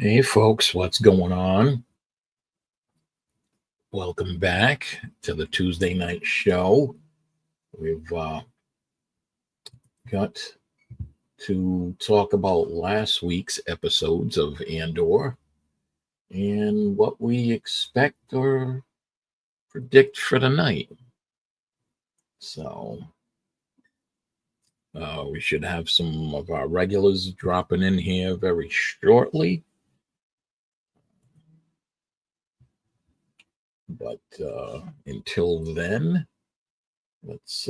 Hey folks, what's going on? Welcome back to the Tuesday night show. We've got to talk about last week's episodes of ANDOR and what we expect or predict for tonight. So we should have some of our regulars dropping in here very shortly. But until then, let's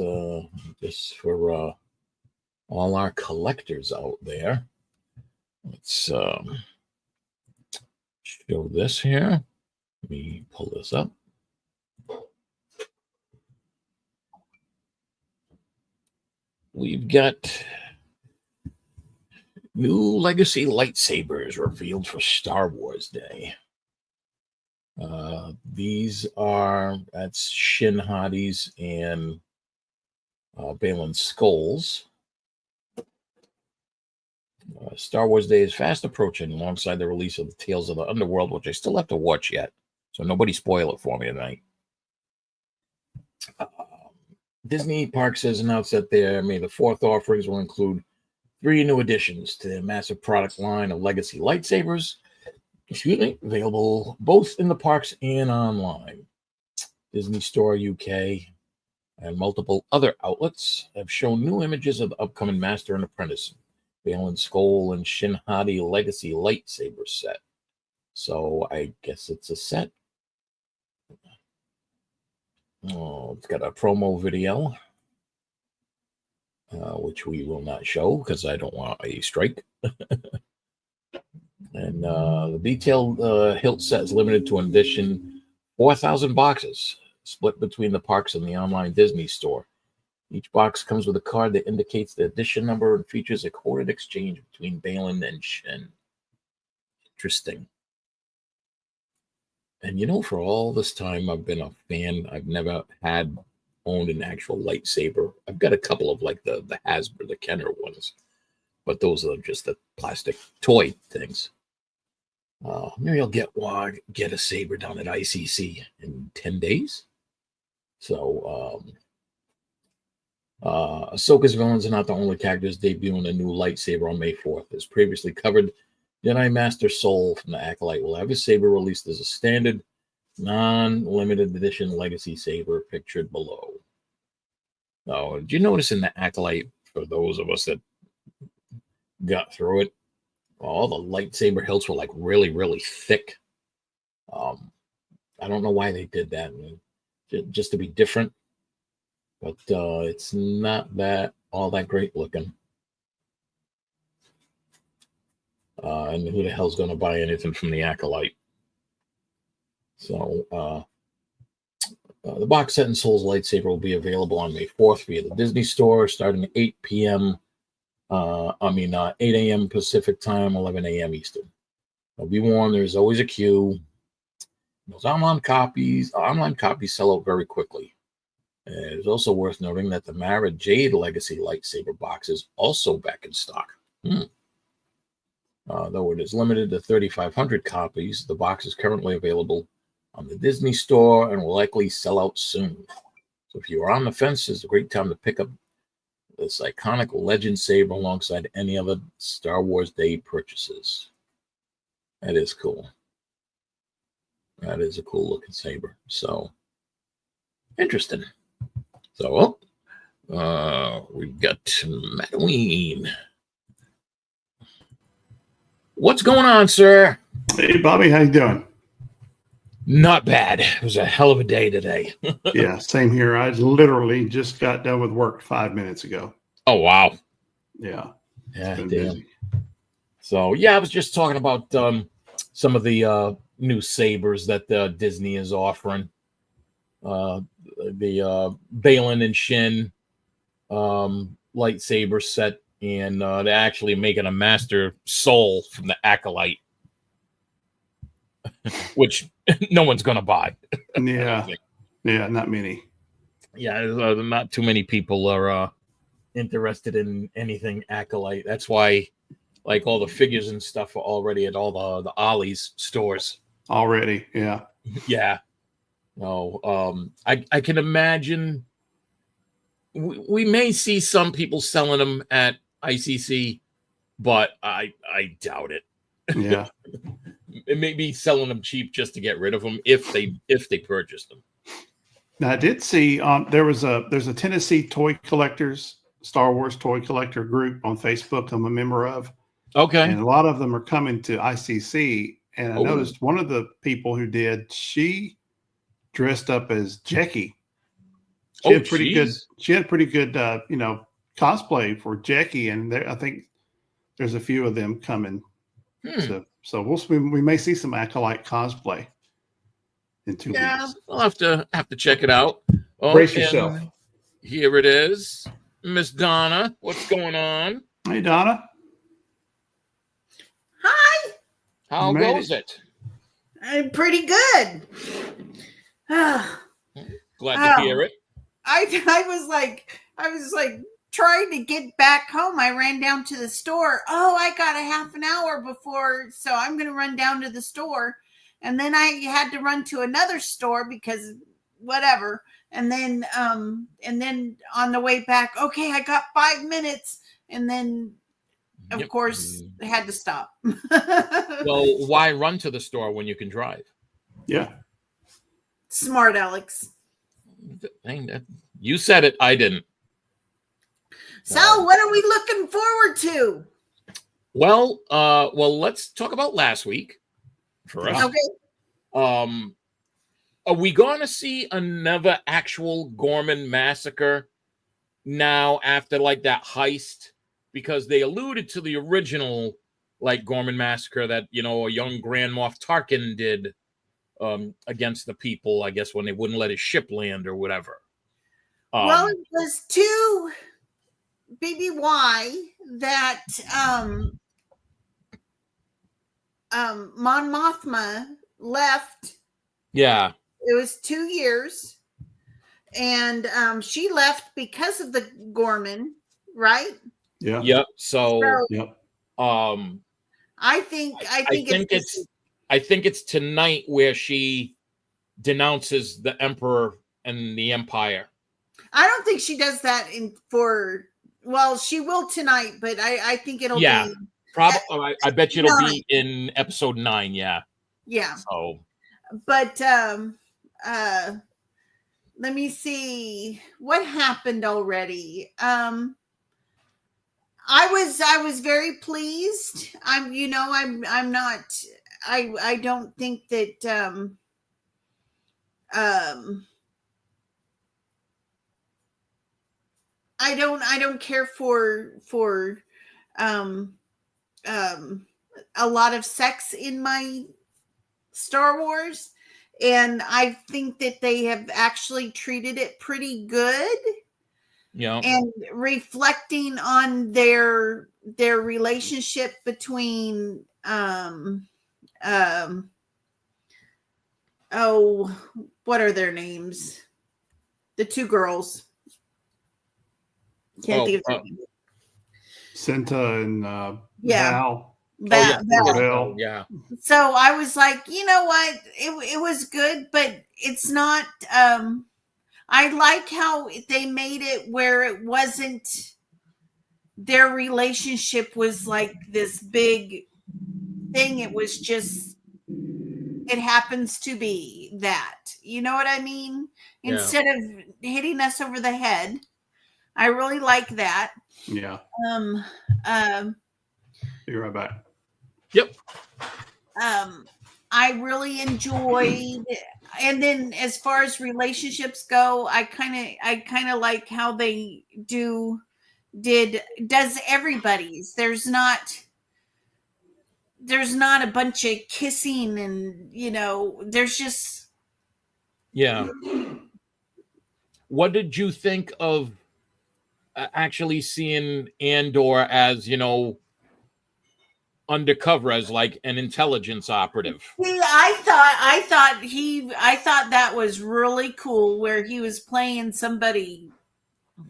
just for all our collectors out there, let's show this here. Let me pull this up. We've got new legacy lightsabers revealed for Star Wars Day. That's Shin Hadi's and Balin Skulls. Star Wars Day is fast approaching alongside the release of the Tales of the Underworld, which I still have to watch yet. So nobody spoil it for me tonight. Disney Parks has announced that their May the 4th offerings will include 3 new additions to their massive product line of legacy lightsabers. Available both in the parks and online. Disney Store UK and multiple other outlets have shown new images of the upcoming Master and Apprentice, Balin Skull and Shin Hadi Legacy lightsaber set. So I guess it's a set. Oh, it's got a promo video, which we will not show because I don't want a strike. And the detailed hilt set is limited to an edition 4,000 boxes, split between the parks and the online Disney store. Each box comes with a card that indicates the edition number and features a coded exchange between Balin and Shin. Interesting. And for all this time I've been a fan, I've never owned an actual lightsaber. I've got a couple of like the Hasbro, the Kenner ones, but those are just the plastic toy things. Maybe I'll get a saber down at ICC in 10 days. So, Ahsoka's villains are not the only characters debuting a new lightsaber on May 4th. As previously covered, Jedi Master Soul from the Acolyte will have his saber released as a standard, non-limited edition legacy saber pictured below. Now, did you notice in the Acolyte, for those of us that got through it, all the lightsaber hilts were like really, really thick. I don't know why they did that, just to be different. But it's not all that great looking. And who the hell's going to buy anything from the Acolyte? So the box set and Soul's lightsaber will be available on May 4th via the Disney Store, starting at 8 p.m. 8 a.m. Pacific time, 11 a.m. Eastern. Now, be warned, there's always a queue. Those online copies sell out very quickly. It's also worth noting that the Mara Jade Legacy lightsaber box is also back in stock. Though it is limited to 3,500 copies, the box is currently available on the Disney Store and will likely sell out soon. So if you are on the fence, it's a great time to pick up this iconic legend saber alongside any other Star Wars Day purchases. That is cool. That is a cool looking saber. So interesting. So we've got Mattween. What's going on, sir? Hey, Bobby, how you doing? Not bad. It was a hell of a day today. Yeah, same here. I literally just got done with work 5 minutes ago. Oh, wow. Yeah. Damn. Busy. So, I was just talking about some of the new sabers that Disney is offering. The Balin and Shin lightsaber set, and they're actually making a Master Soul from the Acolyte, which no one's going to buy. Yeah, not many. Yeah, not too many people are interested in anything Acolyte. That's why like all the figures and stuff are already at all the Ollie's stores. Already. Yeah. Yeah. No. I can imagine we may see some people selling them at ICC, but I doubt it. Yeah. It may be selling them cheap just to get rid of them if they purchase them. Now I did see there's a Tennessee toy collectors, Star Wars toy collector group on Facebook I'm a member of. Okay. And a lot of them are coming to ICC. And I noticed one of the people who did, she dressed up as Jackie. She had pretty good cosplay for Jackie, and I think there's a few of them coming. So we may see some Acolyte cosplay in 2 weeks. I'll have to check it out. Brace yourself. Here it is, Miss Donna. What's going on? Hey, Donna. Hi. How goes it? I'm pretty good. Glad to hear it. I was like trying to get back home. I ran down to the store. Oh, I got a half an hour before, so I'm going to run down to the store. And then I had to run to another store because whatever. And then on the way back, okay, I got 5 minutes. And then, of course, I had to stop. Well, why run to the store when you can drive? Yeah. Smart, Alex. You said it. I didn't. So what are we looking forward to? Well, let's talk about last week for us. Okay. Are we going to see another actual Gorman massacre now after like that heist? Because they alluded to the original like Gorman massacre that, a young Grand Moff Tarkin did against the people, I guess, when they wouldn't let his ship land or whatever. Well, it was 2 BBY that Mon Mothma left. Yeah. It was 2 years. And she left because of the Gorman, right? Yeah. Yep. So yep. I think it's tonight where she denounces the Emperor and the Empire. I don't think she does that she will tonight, but I think it'll be probably. I bet you it'll be in episode 9. Yeah. Yeah. So, but let me see what happened already. I was very pleased. I don't think that I don't care for a lot of sex in my Star Wars, and I think that they have actually treated it pretty good. Yeah. And reflecting on their relationship between what are their names? The 2 girls. Can't think of their names. Cinta and Val. Val. Yeah. So I was like, you know what? It was good, but it's not. I like how they made it where it wasn't. Their relationship was like this big thing. It was just. It happens to be that. You know what I mean? Yeah. Instead of hitting us over the head. I really like that. Yeah. Be right back. Yep. I really enjoyed, and then as far as relationships go, I kind of like how they does everybody's. There's not a bunch of kissing and there's just. Yeah. What did you think of actually seeing Andor as, undercover as like an intelligence operative? See, I thought that was really cool where he was playing somebody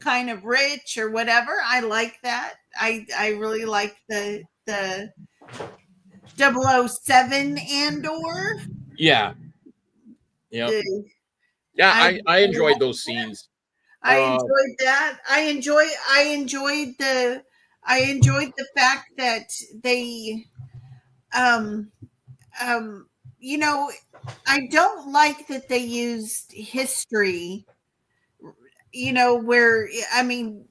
kind of rich or whatever. I like that. I really like the the 007 Andor. Yeah. Yeah. The- Yeah, I I enjoyed those scenes. I enjoyed that. I enjoyed the fact that they um you know, I don't like that they used history, where I mean,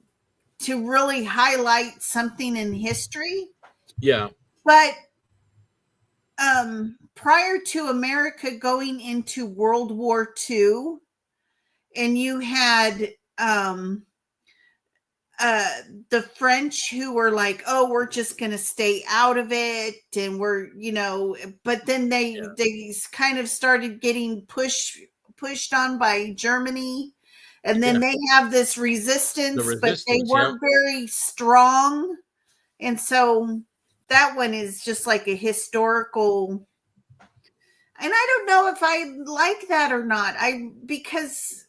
to really highlight something in history. Yeah. But prior to America going into World War II, and you had the French who were like, oh, we're just going to stay out of it. And but then they kind of started getting pushed on by Germany. And then they have this resistance, but they weren't very strong. And so that one is just like a historical. And I don't know if I like that or not. Because.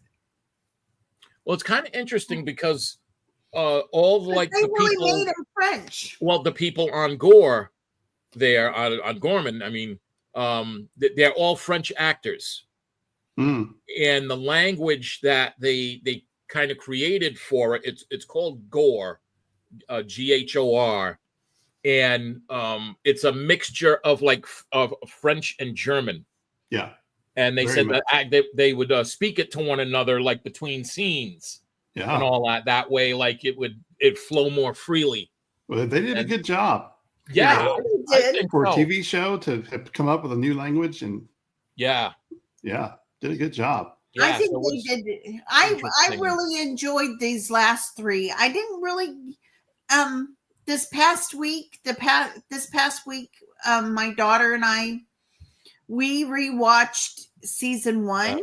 Well, it's kind of interesting because all like they the really people made them French. Well, the people on Gore there on Gorman, I mean, they're all French actors. Mm. And the language that they kind of created for it, it's called Gore, GHOR, and it's a mixture of of French and German. Yeah. And they said that they would speak it to one another like between scenes, and all that way, like it'd flow more freely. Well, they did a good job. Yeah, I think for a TV show to come up with a new language, and yeah, did a good job. I think they did. I really enjoyed these last three. I didn't really. This past week, my daughter and I, we rewatched season 1,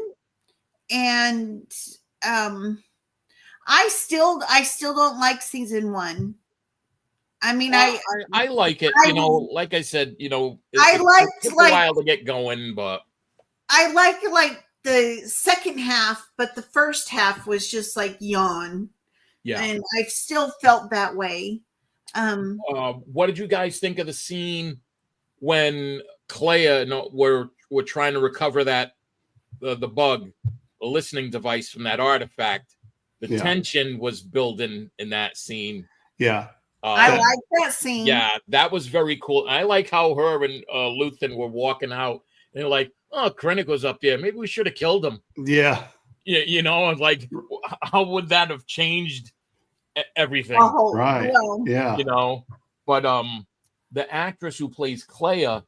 and I still don't like season 1. I mean, I like it. Like I said, it took a while to get going, but I like the second half, but the first half was just like yawn. Yeah, and I still felt that way. What did you guys think of the scene when Clea were trying to recover that the bug, the listening device from that artifact? The tension was building in that scene. Yeah. I like that scene. Yeah, that was very cool. I like how her and Luthen were walking out, and they're like, "Oh, Krennic was up there. Maybe we should have killed him." Yeah. And like, how would that have changed everything? Right. Well, yeah. But the actress who plays Clea,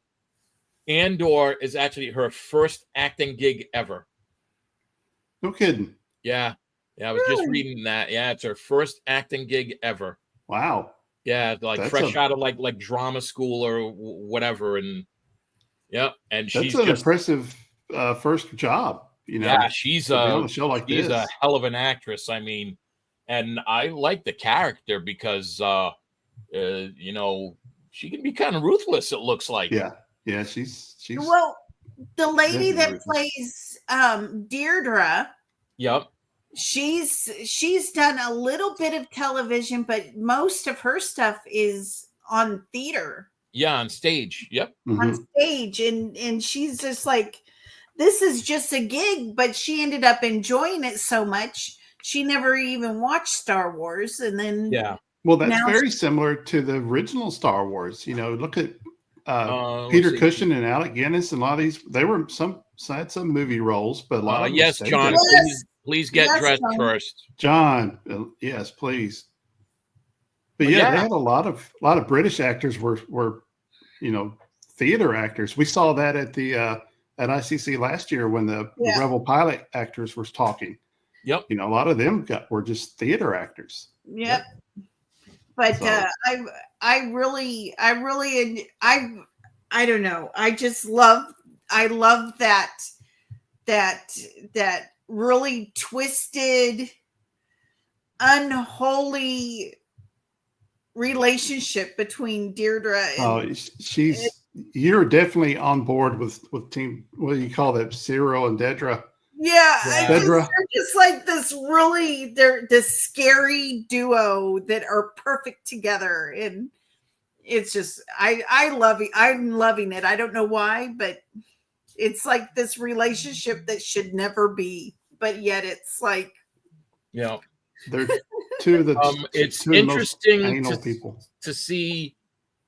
Andor is actually her first acting gig ever. No kidding. Yeah. I was just reading that. Yeah, it's her first acting gig ever. Wow. Yeah, like that's fresh out of like drama school or whatever, and and she's an impressive first job. Yeah, she's on a show like she's this. A hell of an actress. I mean, and I like the character because she can be kind of ruthless. It looks like. Yeah, she's well, the lady that plays Deirdre. Yep. She's done a little bit of television, but most of her stuff is on theater. Yeah, on stage. Yep. Mm-hmm. On stage, and she's just like, this is just a gig, but she ended up enjoying it so much she never even watched Star Wars, and then well, that's very similar to the original Star Wars. Look at Peter Cushing and Alec Guinness, and a lot of these had some movie roles, but a lot of them John. Please get dressed John. First. John, yes, please. But they had a lot of British actors were theater actors. We saw that at the at ICC last year when the Rebel pilot actors were talking. Yep. A lot of them were just theater actors. Yep. But I don't know. I love that really twisted, unholy relationship between Deirdre and you're definitely on board with team, what do you call that, Cyril and Dedra? They're just like they're this scary duo that are perfect together, and it's just I love it. I'm loving it. I don't know why, but it's like this relationship that should never be, but yet it's like, yeah. They're two of the it's two of the most interesting anal people to see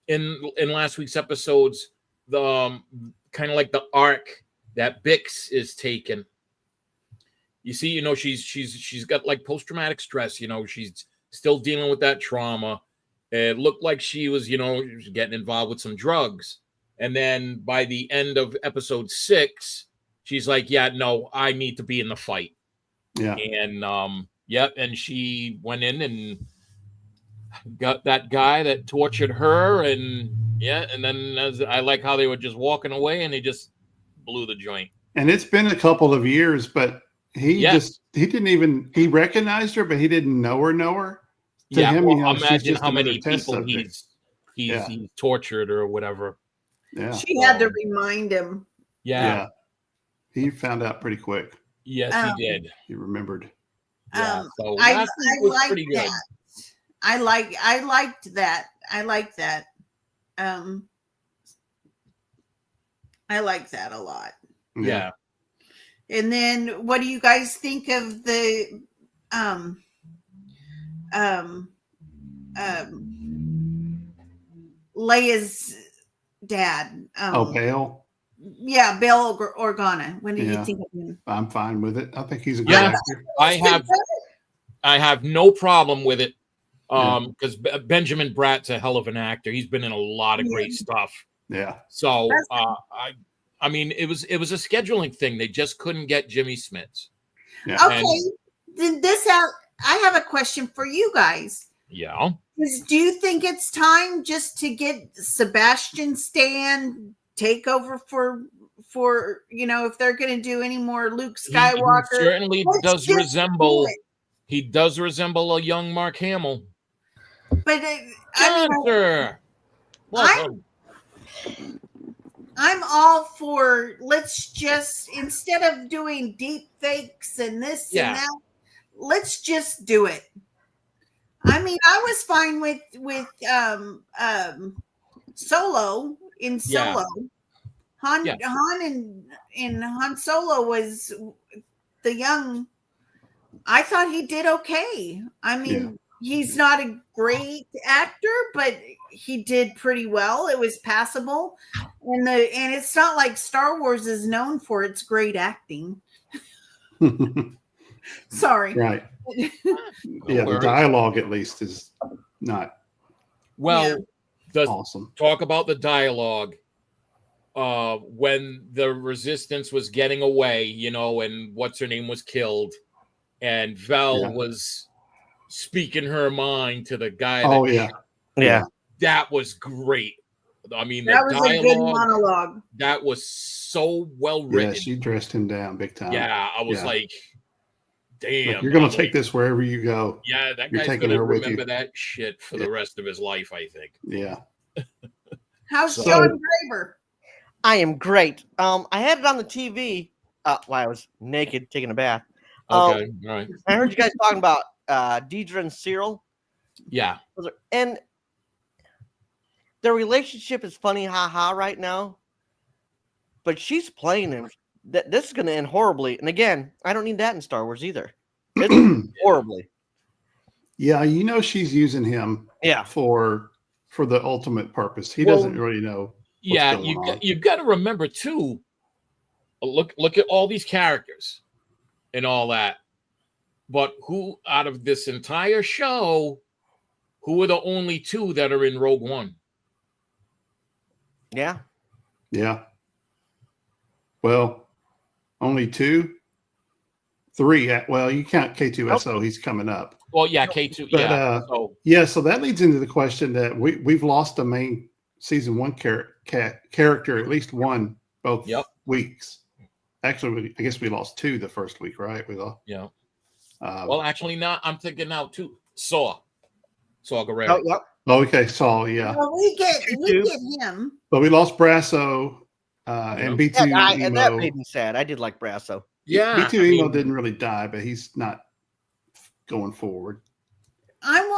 in last week's episodes the kind of like the arc that Bix is taking. You see, you know, she's got like post-traumatic stress, you know, she's still dealing with that trauma. It looked like she was, you know, getting involved with some drugs. And then by the end of episode 6, she's like, yeah, no, I need to be in the fight. Yeah. And and she went in and got that guy that tortured her, and then I like how they were just walking away and they just blew the joint. And it's been a couple of years, but he recognized her, but he didn't know her. To him, well, you know, imagine how many people he's tortured or whatever. Yeah. She had to remind him. Yeah. He found out pretty quick. Yes, he did. He remembered. Yeah, so I was like pretty good. that. I liked that. I like that. I like that a lot. Yeah. And then what do you guys think of the Leia's dad? Bail? Yeah, Bail Organa. When do you think of him? I'm fine with it. I think he's a good actor. I have no problem with it. Because Benjamin Bratt's a hell of an actor. He's been in a lot of great stuff. Yeah. So I mean, it was a scheduling thing. They just couldn't get Jimmy Smits. Yeah. Okay. Then I have a question for you guys. Yeah. Do you think it's time just to get Sebastian Stan take over for you know, if they're going to do any more Luke Skywalker? He certainly does resemble. He does resemble a young Mark Hamill. But I'm all for, let's just, instead of doing deep fakes and this and that, let's just do it. I mean, I was fine with Solo in Solo. Han and Han Solo was the young. I thought he did okay. I mean, he's not a great actor, but he did pretty well. It was passable, and it's not like Star Wars is known for its great acting. Sorry. Right. The dialogue at least is not awesome. Talk about the dialogue. When the Resistance was getting away, you know, and what's her name was killed, and Vel was speaking her mind to the guy. That was great. I mean, that was a good monologue. That was so well written. Yeah, she dressed him down big time. Yeah, I was like, damn. Like, you're going to take this wherever you go. Yeah, that guy's going to remember that shit for the rest of his life, I think. Yeah. How's John Graber? I am great. I had it on the TV while I was naked taking a bath. Okay, all right. I heard you guys talking about Deidre and Cyril. Yeah. And their relationship is funny, haha, right now. But she's playing him. This is going to end horribly. And again, I don't need that in Star Wars either. It's horribly. Yeah, you know she's using him. For the ultimate purpose. He doesn't really know. You've got to remember too. Look at all these characters and all that. But who out of this entire show, who are the only 2 that are in Rogue One? Yeah. Yeah. Well, only 2? 3. Well, you count K2SO. He's coming up. Well, yeah, K2. But, so that leads into the question that we've lost a main season 1 character, at least one, both weeks. Actually, I guess we lost 2 the first week, right? We lost. Yeah. Well, actually, now I'm thinking now too. Saw Gerrera. Okay, Saw. Yeah. Well, we get him, but we lost Brasso and B2. And that made me sad. I did like Brasso. Yeah, B2 Emo didn't really die, but he's not going forward. I'm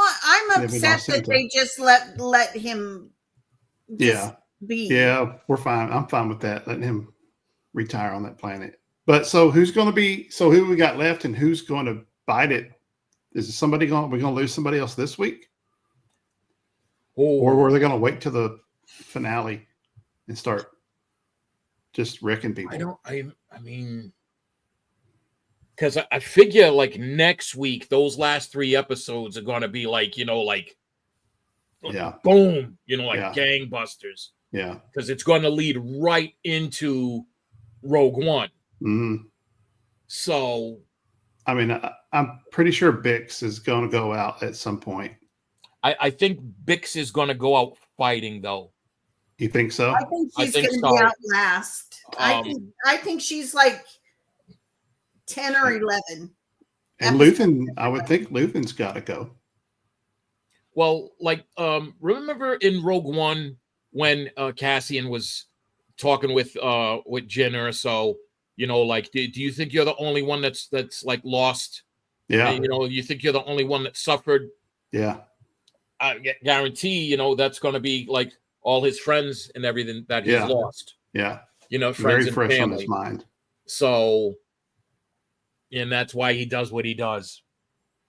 upset that they just let him Yeah. be. Yeah, we're fine. I'm fine with that. Letting him retire on that planet. But so who's going to be? So who we got left, and who's going to bite it? Is it somebody going? We're going to lose somebody else this week, or were they going to wait till the finale and start just wrecking people? I mean, because I figure like next week, those last 3 episodes are going to be like, like, Yeah, boom, like gangbusters. Yeah, because it's going to lead right into Rogue One. Mm-hmm. So, I mean, I'm pretty sure Bix is going to go out at some point. I think Bix is going to go out fighting, though. You think so? I think she's going to be out last. I think she's like 10 or 11. And Luthen, I would think Luthen's got to go. Well, like, remember in Rogue One when Cassian was talking with Jyn or so, like, do you think you're the only one that's like lost? Yeah. And, you think you're the only one that suffered? Yeah. I guarantee, that's going to be like all his friends and everything that he's lost. Yeah. Friends very and fresh family. on his mind. So, and that's why he does what he does.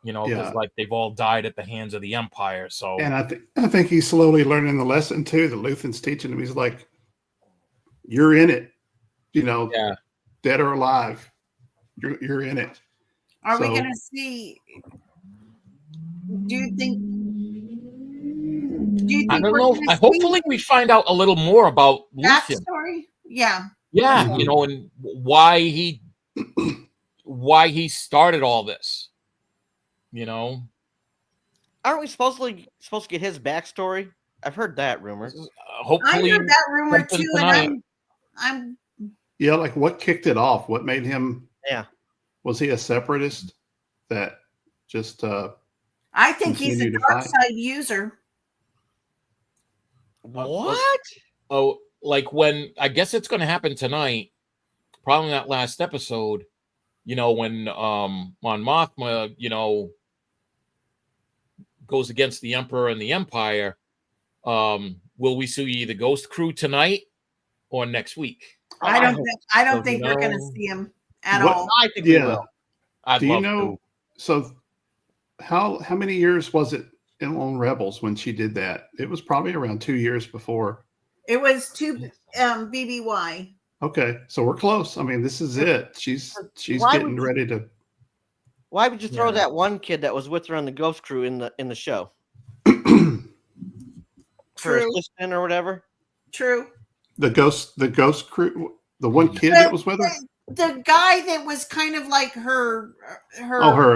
Because like they've all died at the hands of the Empire. So, and I think he's slowly learning the lesson too. That Luthen's teaching him. He's like, "You're in it, dead or alive, you're in it." Are we going to see? Do you think? I don't know. Hopefully, we find out a little more about that Luthen. story. Yeah. Yeah, and why he started all this. Aren't we supposed to get his backstory? I've heard that rumor. Hopefully, I heard that rumor too, and I'm. Yeah, like what kicked it off? What made him? Yeah, was he a separatist that just? I think he's a dark side user. What? Oh, like when I guess it's going to happen tonight, probably in that last episode. When Mon Mothma, goes against the Emperor and the Empire, will we see the Ghost Crew tonight or next week? I don't think we're going to see him at all. I think we will. Do you know? So, how many years was it on Rebels when she did that? It was probably around 2 years before. It was 2 BBY. Okay, so we're close. I mean, this is it. She's getting ready to. Why would you throw that one kid that was with her on the Ghost Crew in the show? For assistant or whatever. True. The Ghost Crew, the one kid that was with her. The guy that was kind of like her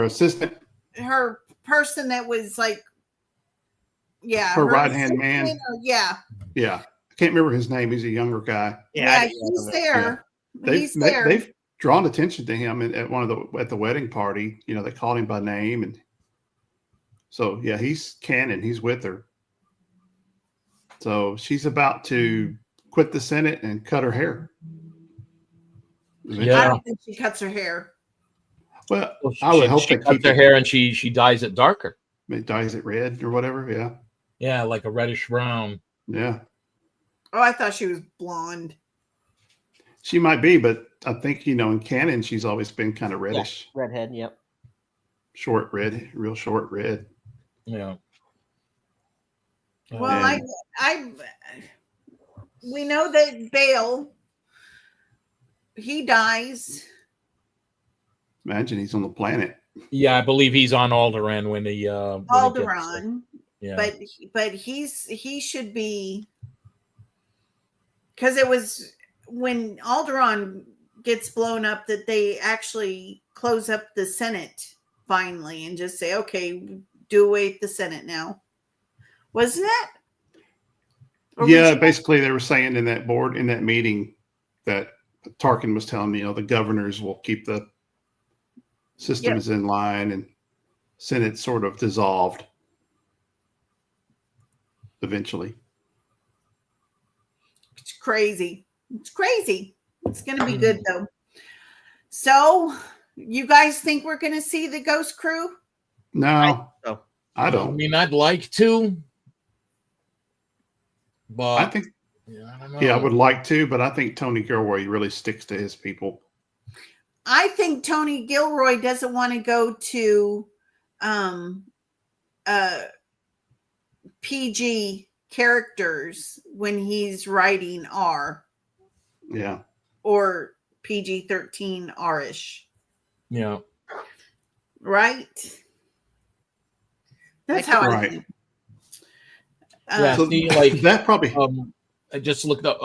assistant. Her person that was like, her right-hand man. Yeah. I can't remember his name. He's a younger guy. Yeah, he's there. Yeah. They've drawn attention to him at the wedding party. They called him by name, and so he's canon. He's with her. So she's about to quit the Senate and cut her hair. I don't think she cuts her hair. Well, I would hope she cuts her hair and she dyes it darker. Dyes it red or whatever. Yeah. Yeah, like a reddish brown. Yeah. Oh, I thought she was blonde. She might be, but I think, in canon, she's always been kind of reddish. Yeah, redhead, yep. Short red, real short red. Yeah. Well, we know that Bail, he dies. Imagine he's on the planet. Yeah, I believe he's on Alderaan when the Alderaan. Yeah. But he should be, because it was when Alderaan gets blown up that they actually close up the Senate finally and just say, okay, do away with the Senate now. Wasn't it? Or basically they were saying in that meeting that Tarkin was telling me, the governors will keep the systems in line, and Senate sort of dissolved eventually. It's crazy. It's going to be good though. So, you guys think we're going to see the Ghost Crew? No, I don't. I mean, I'd like to. But I think, I don't know. yeah, I would like to, but I think Tony Gilroy really sticks to his people. I think Tony Gilroy doesn't want to go to PG characters when he's writing R. Yeah. Or PG-13 R-ish. Yeah. Right? That's how I think. Yeah, So see, like that probably. I just looked up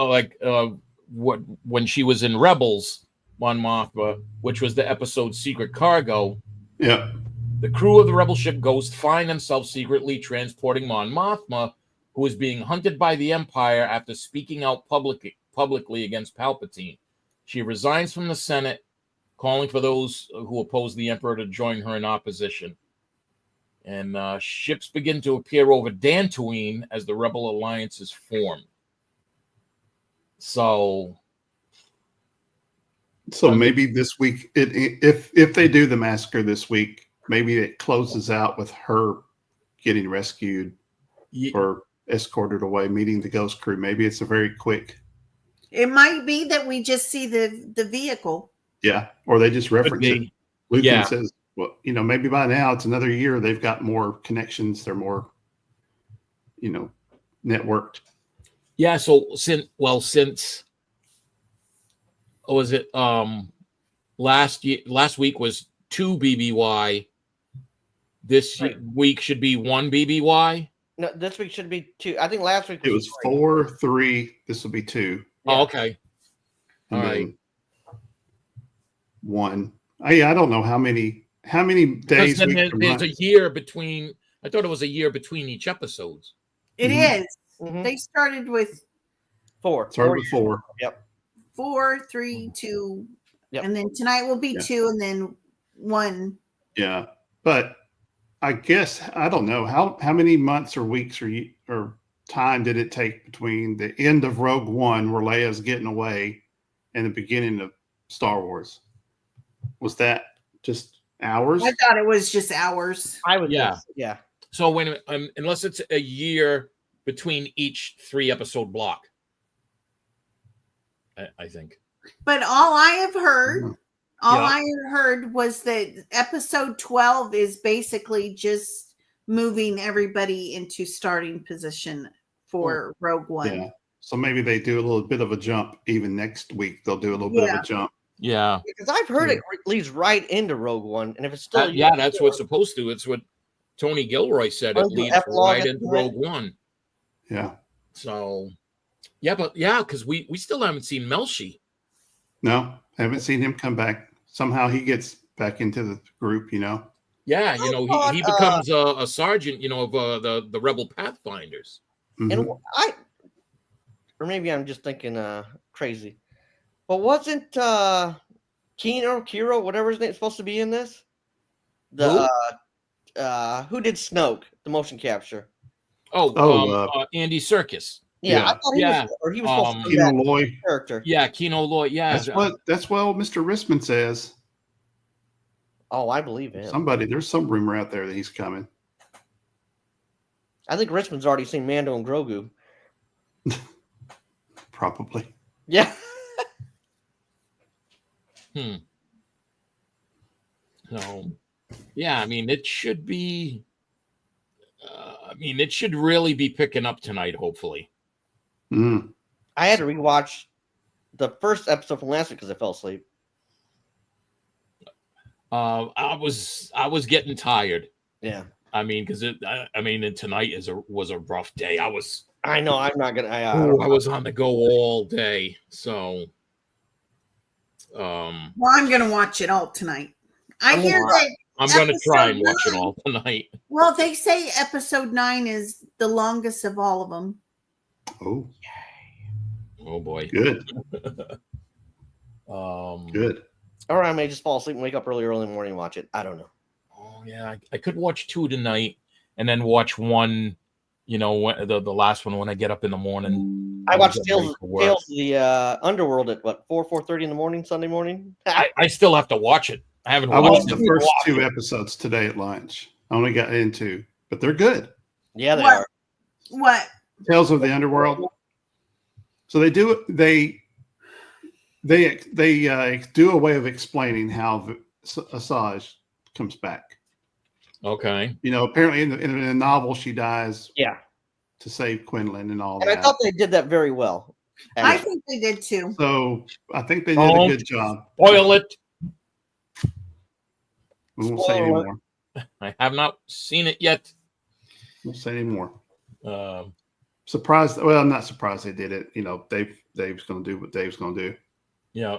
what when she was in Rebels, Mon Mothma, which was the episode Secret Cargo. Yeah. The crew of the rebel ship Ghost find themselves secretly transporting Mon Mothma, who is being hunted by the Empire after speaking out publicly against Palpatine. She resigns from the Senate, calling for those who oppose the Emperor to join her in opposition. And ships begin to appear over Dantooine as the Rebel Alliance is formed. So maybe this week, if they do the massacre this week, maybe it closes out with her getting rescued or escorted away, meeting the Ghost crew. Maybe it's a very quick. It might be that we just see the vehicle. Yeah, or they just reference it. Lucan says, well, maybe by now it's another year. They've got more connections. They're more, networked. Yeah. So since was it last week was 2 BBY. This week should be 1 BBY. No, this week should be 2. I think last week it was 4, 3. This will be 2. Yeah. Oh, okay. And all right. 1. I don't know how many days. Then there's a year between. I thought it was a year between each episodes. It is. Mm-hmm. They started with 4. Started with 4. Yep. 4, 3, 2, and then tonight will be 2, and then 1. Yeah, but I guess I don't know how many months or weeks or time did it take between the end of Rogue One, where Leia's getting away, and the beginning of Star Wars. Was that just hours? I thought it was just hours. I would. Yeah. Yeah. So when unless it's a year between each 3-episode block, I think. But all I have heard, was that episode 12 is basically just moving everybody into starting position for Rogue One. Yeah. So maybe they do a little bit of a jump. Even next week, they'll do a little bit of a jump. Yeah. Because I've heard it leads right into Rogue One, and if it's still that's what it's supposed to. It's what Tony Gilroy said. It leads right into Rogue One. Yeah. So, because we still haven't seen Melshi. No, haven't seen him come back. Somehow he gets back into the group, Yeah, he becomes a sergeant, of the Rebel Pathfinders. Mm-hmm. And or maybe I'm just thinking crazy, but wasn't Kiro, whatever his name is, supposed to be in this? Who did Snoke, the motion capture? Andy Serkis. Yeah, I thought he was supposed to be Kino Loy character. Yeah, Kino Loy. Yeah, that's what Mr. Rissman says. Oh, I believe him. There's some rumor out there that he's coming. I think Rissman's already seen Mando and Grogu. Probably. Yeah. So, yeah, it should be. It should really be picking up tonight, hopefully. Mm. I had to rewatch the first episode from last week because I fell asleep. I was getting tired. Yeah. Because tonight was a rough day. I know. I'm not gonna. I was on the go all day. So. Well, I'm gonna watch it all tonight. I'm gonna try and watch it all tonight. Well, they say episode 9 is the longest of all of them. Oh. Oh boy. Good. Good. Or I may just fall asleep and wake up early in the morning and watch it. I don't know. Oh yeah, I could watch 2 tonight and then watch 1. The last one when I get up in the morning. I watched Tales of the Underworld at 4:30 in the morning Sunday morning. I still have to watch it. I haven't watched the first 2 episodes today at lunch. I only got into, but they're good. Yeah, they are. What? Tales of the Underworld. So they do do a way of explaining how Asajj comes back. Okay. You know, apparently in the novel she dies. Yeah. To save Quinlan and all and that. I thought they did that very well. I think they did too. So I think they did a good job. Spoil it. We won't say anymore. I have not seen it yet. Won't say anymore. Um, Surprised. Well, I'm not surprised they did it. You know, Dave's going to do what Dave's going to do. yeah.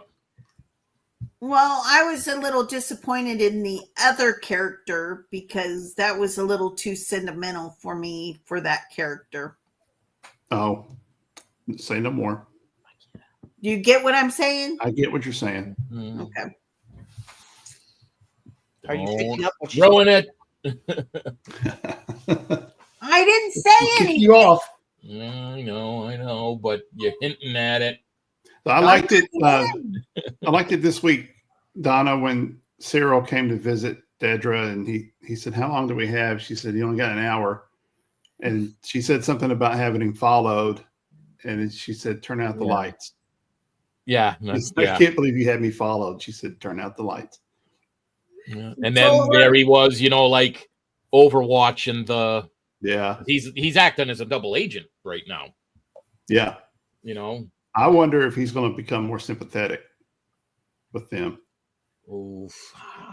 Well, I was a little disappointed in the other character because that was a little too sentimental for me for that character. Oh, say no more. You get what I'm saying? I get what you're saying. Okay. Are you picking up what Ruin it? I didn't say anything. You off. I know, but you're hinting at it. So I liked it. I liked it this week, Donna, when Cyril came to visit Dedra, and he said, "How long do we have?" She said, "You only got an hour." And she said something about having him followed, and she said, "Turn out the lights." Yeah, I can't believe you had me followed. She said, "Turn out the lights." Yeah. And then there he was, like Overwatch and the he's acting as a double agent right now. Yeah. I wonder if he's going to become more sympathetic with them. Oof,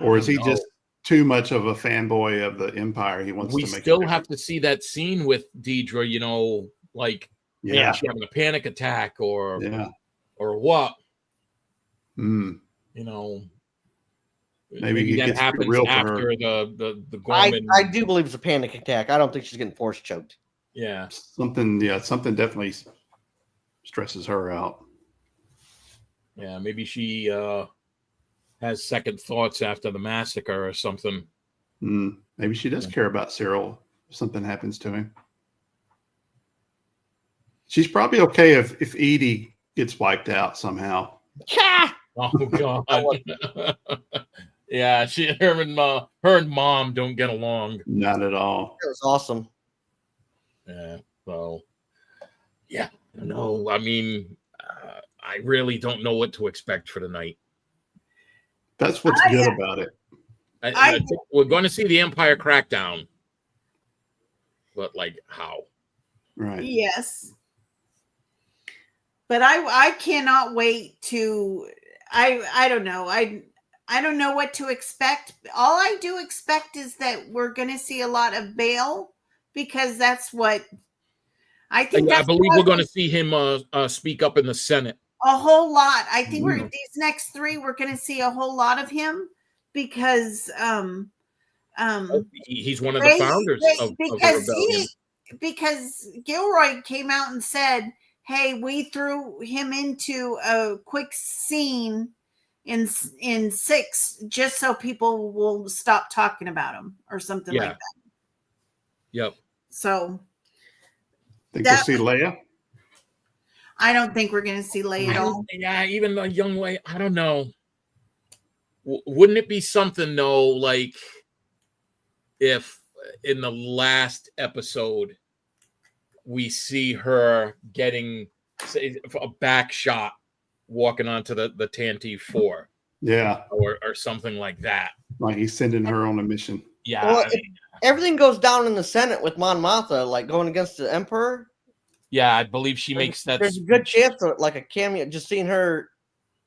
or is he just too much of a fanboy of the Empire? He wants to make. We still have to see that scene with Dedra, she's having a panic attack or what. Maybe that happens real after the Gorman. I do believe it's a panic attack. I don't think she's getting force choked. Yeah. Something definitely stresses her out. Yeah, maybe she has second thoughts after the massacre or something. Maybe she does care about Cyril if something happens to him. She's probably okay if Edie gets wiped out somehow. Oh God. Yeah, her and Mom don't get along. Not at all. It was awesome. Yeah. So, yeah. No, I mean, I really don't know what to expect for tonight. That's what's good about it. I think we're going to see the Empire crackdown, but how? Right. Yes. But I cannot wait to. I don't know. I don't know what to expect. All I do expect is that we're going to see a lot of Bail because that's what I think. I believe we're going to see him speak up in the Senate. A whole lot. I think these next three, we're going to see a whole lot of him because he's one of the founders of Rebellion. Because Gilroy came out and said, "Hey, we threw him into a quick scene in 6 just so people will stop talking about him or something like that." Yep. So think we'll see Leia? I don't think we're going to see Leia at all. Yeah, even a young Leia. I don't know. Wouldn't it be something though, if in the last episode we see her getting a back shot walking onto the Tantive 4? Yeah. Or something like that. Like he's sending her on a mission. Yeah. Well, everything goes down in the Senate with Mon Mothma, going against the Emperor. Yeah, I believe she makes that. There's a good chance of a cameo, just seeing her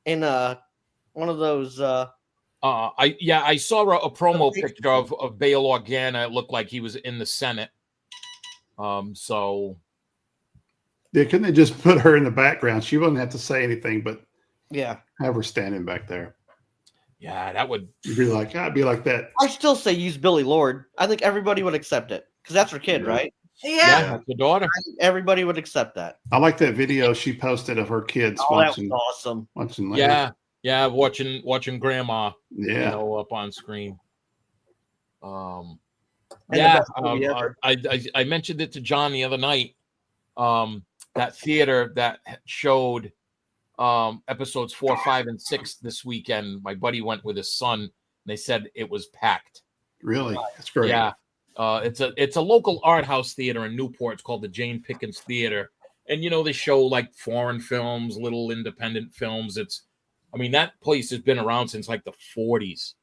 in one of those. I saw a promo picture of Bail Organa. It looked like he was in the Senate. So. Yeah, couldn't they just put her in the background? She wouldn't have to say anything, but have her standing back there. Yeah, that would. You'd be like, I'd be like that. I still say use Billy Lord. I think everybody would accept it because that's her kid, right? Yeah, that's the daughter. Everybody would accept that. I like that video she posted of her kids watching. That was awesome. Watching later. Yeah, watching Grandma. Yeah, up on screen. I mentioned it to John the other night. That theater that showed episodes 4, 5, and 6 this weekend. My buddy went with his son. And they said it was packed. Really? That's great. Yeah. It's a local art house theater in Newport. It's called the Jane Pickens Theater, and they show like foreign films, little independent films. I mean, that place has been around since like the 40s,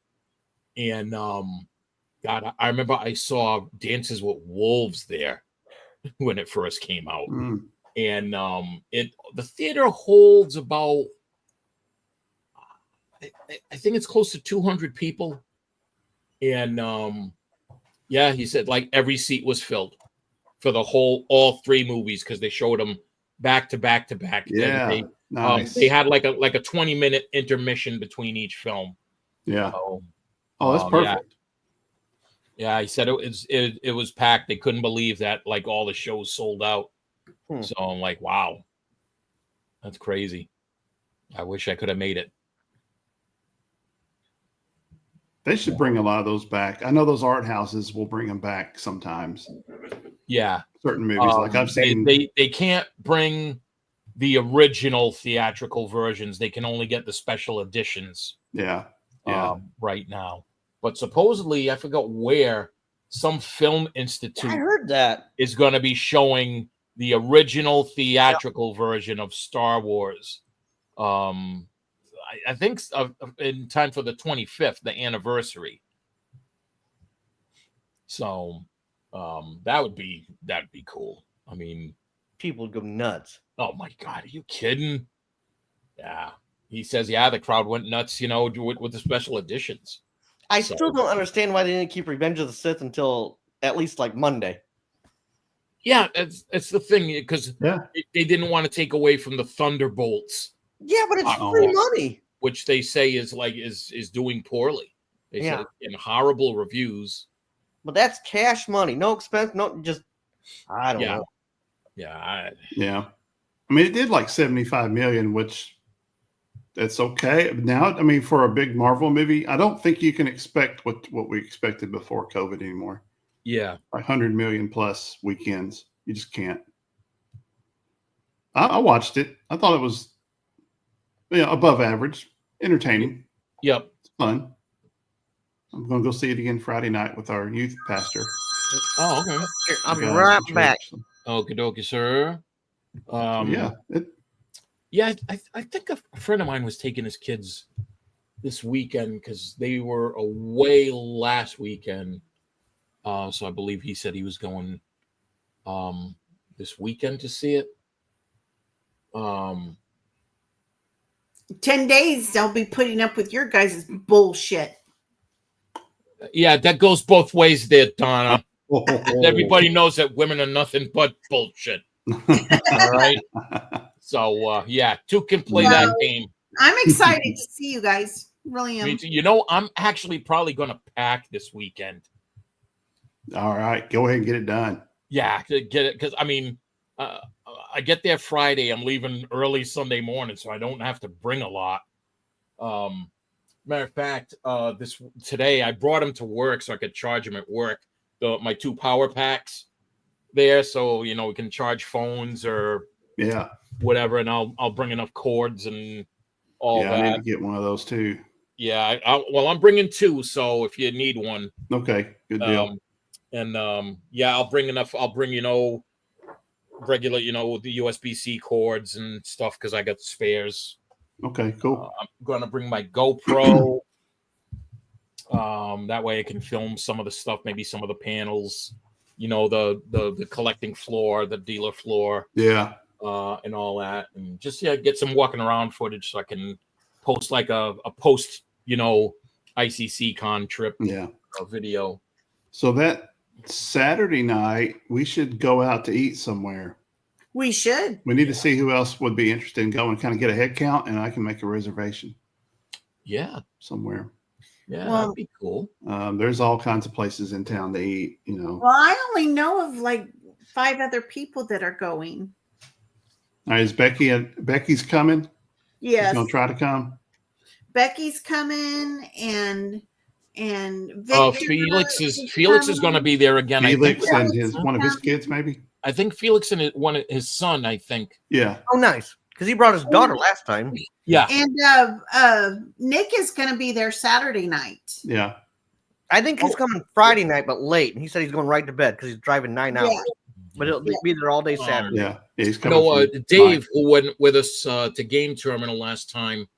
and God, I remember I saw Dances with Wolves there when it first came out, and the theater holds about, I think it's close to 200 people, and yeah, he said like every seat was filled for all 3 movies because they showed them back to back to back. Yeah, nice. They had like a 20-minute intermission between each film. Yeah. So, that's perfect. Yeah, he said it was packed. They couldn't believe that like all the shows sold out. So I'm like, wow, that's crazy. I wish I could have made it. They should bring a lot of those back. I know those art houses will bring them back sometimes. Yeah. Certain movies, like I've seen. They can't bring the original theatrical versions. They can only get the special editions. Yeah. Right now. But supposedly, I forgot where, some film institute I heard that is going to be showing the original theatrical version of Star Wars. I think in time for the 25th, the anniversary. So that'd be cool. I mean, people would go nuts. Oh my God, are you kidding? Yeah, he says, yeah, the crowd went nuts, with the special editions. I still don't understand why they didn't keep Revenge of the Sith until at least like Monday. Yeah, it's the thing because they didn't want to take away from the Thunderbolts. Yeah, but it's free money, which they say is doing poorly. They said in horrible reviews. But that's cash money, no expense, I don't know. Yeah, I mean, it did like 75 million, which that's okay. Now, I mean, for a big Marvel movie, I don't think you can expect what we expected before COVID anymore. Yeah, like 100 million plus weekends. You just can't. I watched it. I thought it was above average, entertaining. Yep, it's fun. I'm going to go see it again Friday night with our youth pastor. Oh, okay. I'll be right back. Okie dokie, sir. I think a friend of mine was taking his kids this weekend because they were away last weekend. So I believe he said he was going this weekend to see it. 10 days they'll be putting up with your guys' bullshit. Yeah, that goes both ways there, Donna. Everybody knows that women are nothing but bullshit. All right. So 2 can play that game. I'm excited to see you guys. Really am. I'm actually probably going to pack this weekend. All right, go ahead and get it done. Yeah, get it because I mean, I get there Friday. I'm leaving early Sunday morning, so I don't have to bring a lot. Matter of fact, today I brought him to work so I could charge him at work. My 2 power packs there, so we can charge phones or whatever, and I'll bring enough cords and all that. I need to get one of those too. Yeah, I'm bringing 2, so if you need one, okay, good deal. I'll bring enough. I'll bring regular the USB-C cords and stuff because I got spares. Okay, cool. I'm gonna bring my GoPro. That way I can film some of the stuff, maybe some of the panels, the collecting floor, the dealer floor, and all that, and just get some walking around footage so I can post like a post ICC con trip video. So that Saturday night we should go out to eat somewhere. We should. We need to see who else would be interested in going, kind of get a head count, and I can make a reservation. Yeah, somewhere. Yeah, that'd be cool. There's all kinds of places in town to eat, Well, I only know of like 5 other people that are going. All right, is Becky's coming? Yes. She's gonna try to come. Becky's coming and Victor Felix is going to be there again. Felix and one of his kids, maybe. I think Felix and his son. I think. Yeah. Oh, nice. Because he brought his daughter last time. Yeah. And Nick is going to be there Saturday night. Yeah. I think he's coming Friday night, but late. And he said he's going right to bed because he's driving 9 hours. But he'll be there all day Saturday. Yeah, he's coming. Dave, who went with us to Game Terminal last time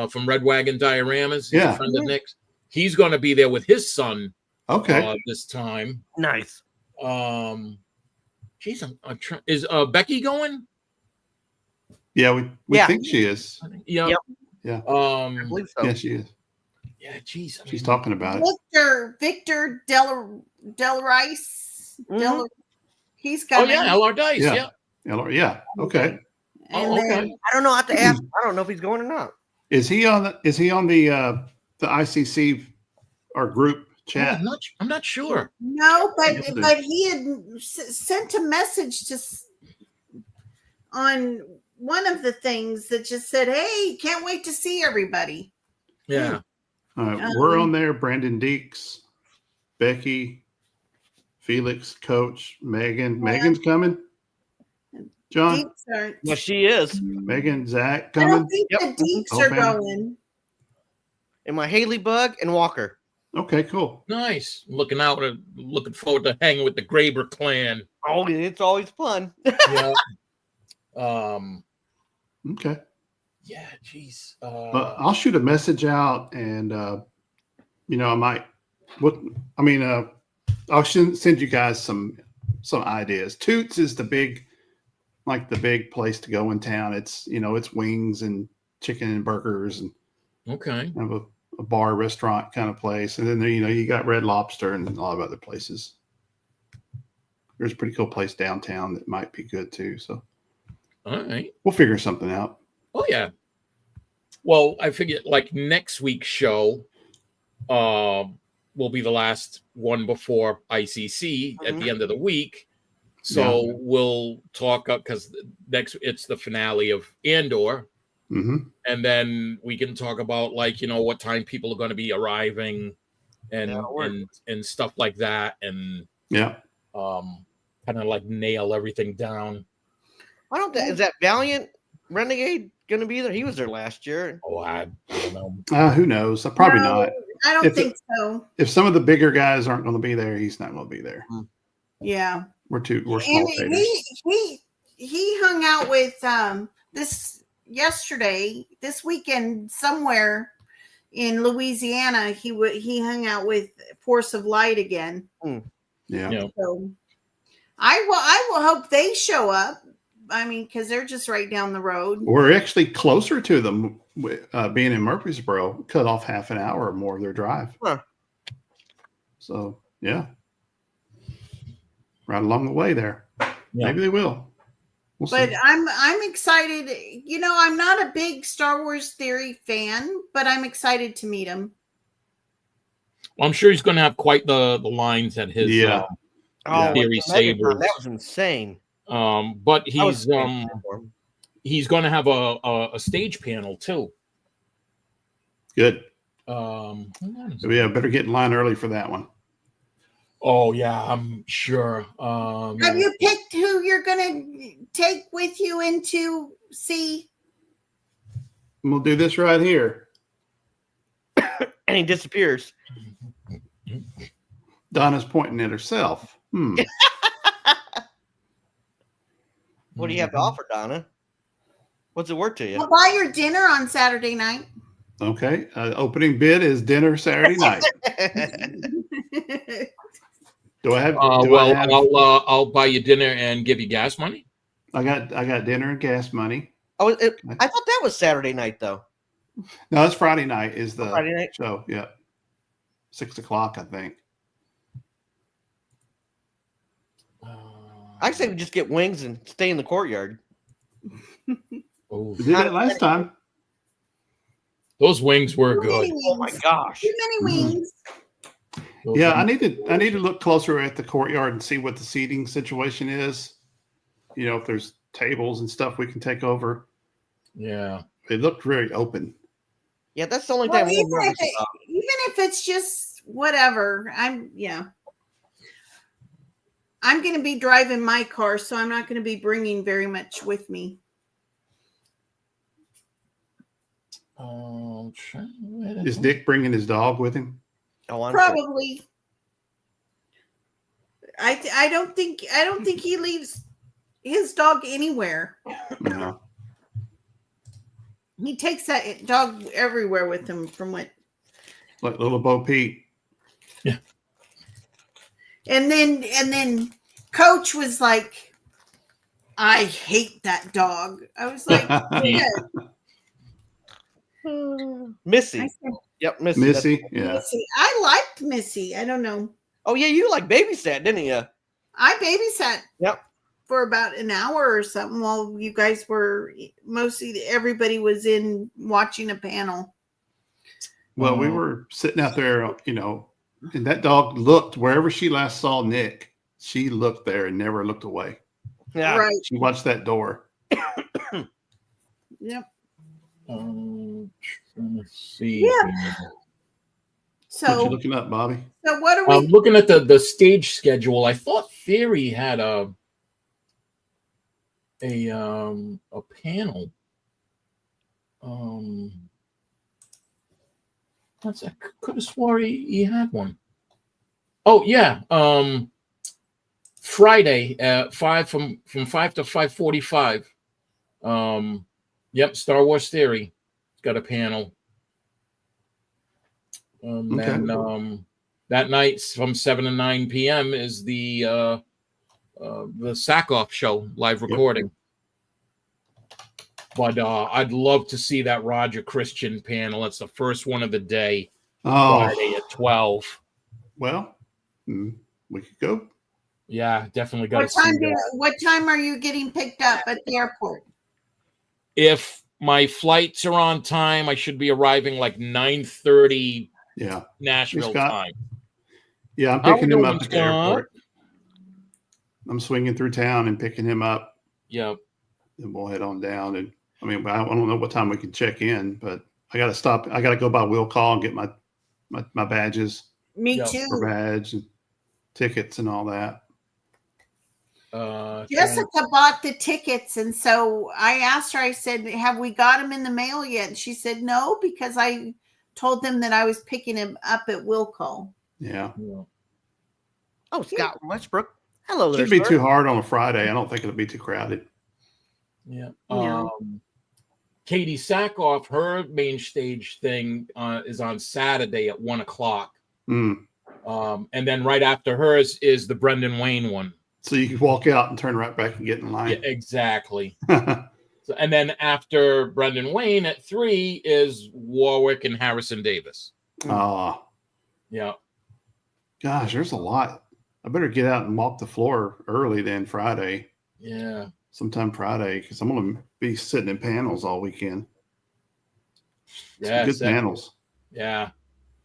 from Red Wagon Dioramas, he's a friend of Nick's. He's going to be there with his son. Okay. This time. Nice. Geez, is Becky going? Yeah, we think she is. Yeah. Yep. Yeah. I believe so. Yeah, she is. Yeah, geez. She's talking about it. Victor Del Rice. He's Oh coming. yeah, LR Dice. Yeah. Yeah. Okay. Okay. I don't know. I have to ask. I don't know if he's going or not. Is he on the ICC or group chat? I'm not sure. No, but he had sent a message on one of the things that just said, "Hey, can't wait to see everybody." Yeah. We're on there. Brandon Deeks, Becky, Felix, Coach, Megan. Yeah. Megan's coming. John? Well, she is. Megan, Zach coming. I don't think the Deeks are going. And my Haley Bug and Walker. Okay, cool. Nice. Looking forward to hanging with the Graber clan. Oh, it's always fun. Yeah. Okay. Yeah, geez. I'll shoot a message out, and I might. I'll send you guys some ideas. Toots is the big place to go in town. It's it's wings and chicken and burgers and have a bar restaurant kind of place, and then you got Red Lobster and a lot of other places. There's a pretty cool place downtown that might be good too. So, all right, we'll figure something out. Oh yeah. Well, I figured like next week's show will be the last one before ICC at the end of the week. So we'll talk up because next it's the finale of Andor. And then we can talk about what time people are going to be arriving and stuff like that. And kind of nail everything down. I don't think, is that Valiant Renegade going to be there? He was there last year. Oh, I don't know. Who knows? Probably not. I don't think so. If some of the bigger guys aren't going to be there, he's not going to be there. Yeah. We're small fighters. He hung out with this weekend somewhere in Louisiana. He hung out with Force of Light again. Yeah. So I will hope they show up. Because they're just right down the road. We're actually closer to them, being in Murfreesboro, cut off half an hour or more of their drive. Huh. So, yeah. Right along the way there. Yeah. Maybe they will. We'll see. I'm excited. I'm not a big Star Wars Theory fan, but I'm excited to meet him. Well, I'm sure he's going to have quite the lines at his Theory Sabers. That was insane. But he's going to have a stage panel too. Good. Better get in line early for that one. Oh yeah, I'm sure. Have you picked who you're going to take with you into see? We'll do this right here. And he disappears. Donna's pointing at herself. What do you have to offer, Donna? What's it worth to you? I'll buy your dinner on Saturday night. Okay. Opening bid is dinner Saturday night. Do I have? I'll buy you dinner and give you gas money. I got dinner and gas money. I thought that was Saturday night though. No, it's Friday night. Is the Friday night show? Yeah, 6 o'clock, I think. I say we just get wings and stay in the courtyard. We did that last time. Those wings were good. Oh my gosh! Too many wings. Yeah, I need to look closer at the courtyard and see what the seating situation is. If there's tables and stuff we can take over. Yeah, it looked very open. Yeah, that's the only thing. Even if it's just whatever, I'm going to be driving my car, so I'm not going to be bringing very much with me. Is Nick bringing his dog with him? Oh, I'm sure. Probably. I don't think he leaves his dog anywhere. No. He takes that dog everywhere with him. From what? Like little Bo Peep. Yeah. And then Coach was like, "I hate that dog." I was like, "Yeah." Missy. I said, Yep, Missy. Missy. Yeah. Missy. I liked Missy. I don't know. Oh yeah, you like babysat, didn't you? I babysat. Yep. For about an hour or something while you guys were mostly everybody was in watching a panel. Well, we were sitting out there, you know, and that dog looked wherever she last saw Nick. She looked there and never looked away. Yeah. Right. She watched that door. Yep. Let's see. Yeah. What you So looking up, Bobby? so what are we I'm looking at the stage schedule. I thought Theory had a panel. I could have swore he had one. Oh yeah. Friday at 5 from 5 to 5:45. Yep, Star Wars Theory. It's got a panel. Okay. Then that night from 7 to 9 p.m. is the Sackhoff show live recording. But I'd love to see that Roger Christian panel. It's the first one of the day, Friday at 12. Well, we could go. Yeah, definitely got to what see time that. what time are you getting picked up at the airport? If my flights are on time, I should be arriving like 9:30 Nashville time. Yeah, I'm picking him up at the airport. I'm swinging through town and picking him up. Yep. And we'll head on down. And I mean, I don't know what time we can check in, but I got to stop. I got to go by will call and get my badges. Me too. For badge and tickets and all that. Jessica bought the tickets, and so I asked her, I said, have we got them in the mail yet? And she said no, because I told them that I was picking him up at will call. Yeah. Oh, Scott Westbrook. Hello there. Shouldn't be too hard on a Friday. I don't think it'll be too crowded. Yeah. No. Katie Sackhoff, her main stage thing is on Saturday at 1:00. And then right after hers is the Brendan Wayne one. So you can walk out and turn right back and get in line. Yeah, exactly. And then after Brendan Wayne at 3 is Warwick and Harrison Davis. Yeah. Gosh, there's a lot. I better get out and walk the floor early then Friday. Yeah. Sometime Friday, because I'm going to be sitting in panels all weekend. Yeah. Good panels. Yeah.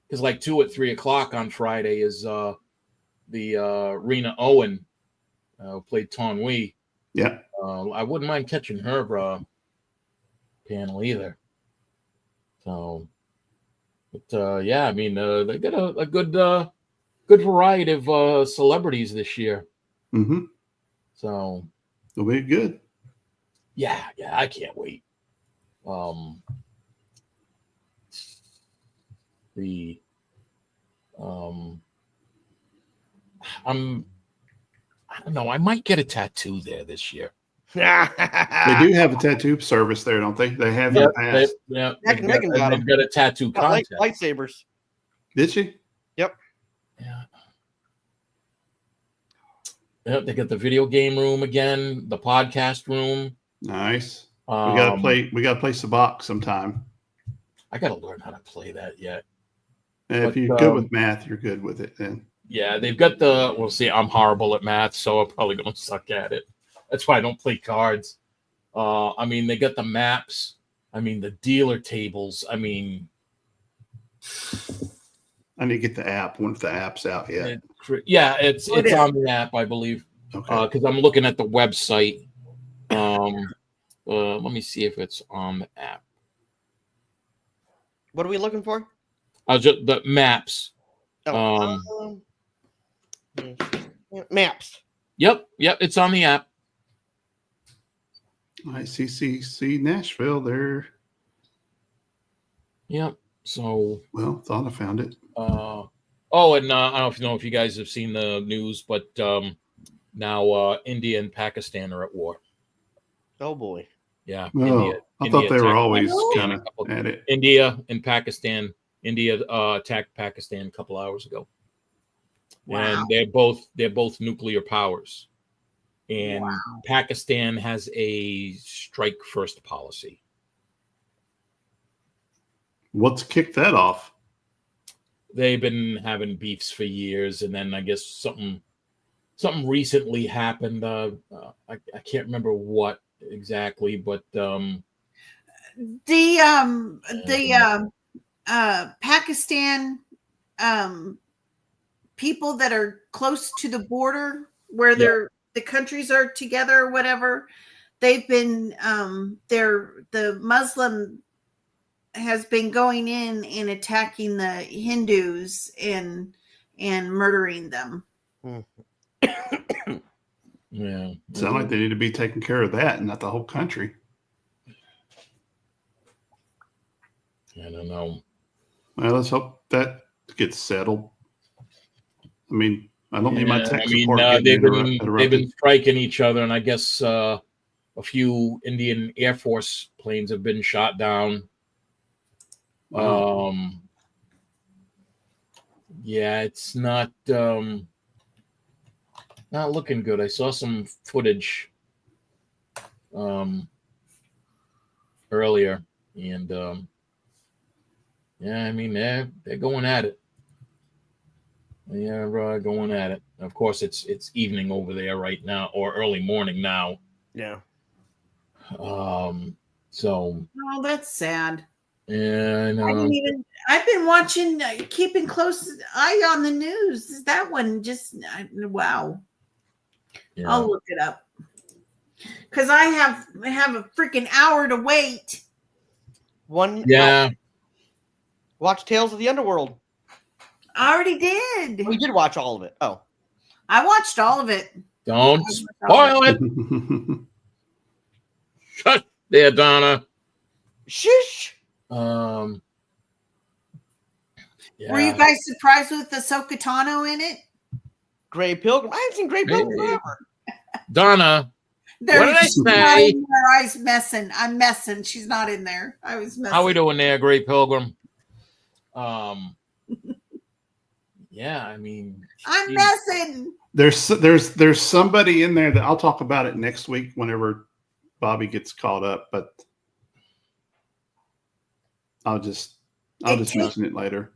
Because like 2 at 3 o'clock on Friday is the Rena Owen who played Ton Wee. Yeah. I wouldn't mind catching her panel either. So, but yeah, I mean, they got a good variety of celebrities this year. Mm-hmm. So it'll be good. Yeah, I can't wait. I don't know. I might get a tattoo there this year. They do have a tattoo service there, don't they? They have in the past. They've got a tattoo contest. Lightsabers. Did she? Yep. Yeah. Yep. They got the video game room again, the podcast room. Nice. We gotta play Sabacc sometime. I gotta learn how to play that yet. And if you're good with math, you're good with it then. Yeah, they've got we'll see, I'm horrible at math, so I'm probably gonna suck at it. That's why I don't play cards. I mean, they got the maps. I mean, the dealer tables. I mean, I need to get the app. Wonder if the app's out yet. It's on the app, I believe. Okay. Because I'm looking at the website. Let me see if it's on the app. What are we looking for? Just the maps. Maps. Yep, it's on the app. ICCC Nashville there. Yep. So thought I found it. Oh, and I don't know if you guys have seen the news, but now India and Pakistan are at war. Oh boy. Yeah, Oh, I thought they were attacked always Pakistan kind of at it. India and Pakistan. India attacked Pakistan a couple hours ago, and they're both nuclear powers. And Pakistan has a strike first policy. What's kicked that off? They've been having beefs for years, and then I guess something recently happened. I can't remember what exactly, but the Pakistan people that are close to the border where the countries are together or whatever, they've been the Muslim has been going in and attacking the Hindus and murdering them. Yeah, sound like they need to be taking care of that and not the whole country. I don't know. Well, let's hope that gets settled. I mean, I don't need my tech support they've been striking each other, and I guess a few Indian Air Force planes have been shot down. Wow. Yeah, it's not looking good. I saw some footage earlier, and yeah, I mean they're going at it. They're going at it. Of course, it's evening over there right now, or early morning now. Yeah. So. Oh, that's sad. Yeah, I know. I've been watching, keeping close eye on the news. That one just wow. Yeah. I'll look it up because I have a freaking hour to wait. Yeah. Watch Tales of the Underworld. I already did. We did watch all of it. Oh, I watched all of it. Don't spoil it. Shut there, Donna. Shush. Yeah. Were you guys surprised with the Ahsoka Tano in it? Gray Pilgrim. I haven't seen Gray Pilgrim forever. Donna, what did I say? I was messing. I'm messing. She's not in there. I was messing. How we doing there, Gray Pilgrim? Yeah, I mean, I'm messing. There's somebody in there that I'll talk about it next week whenever Bobby gets caught up, but I'll just mention it later.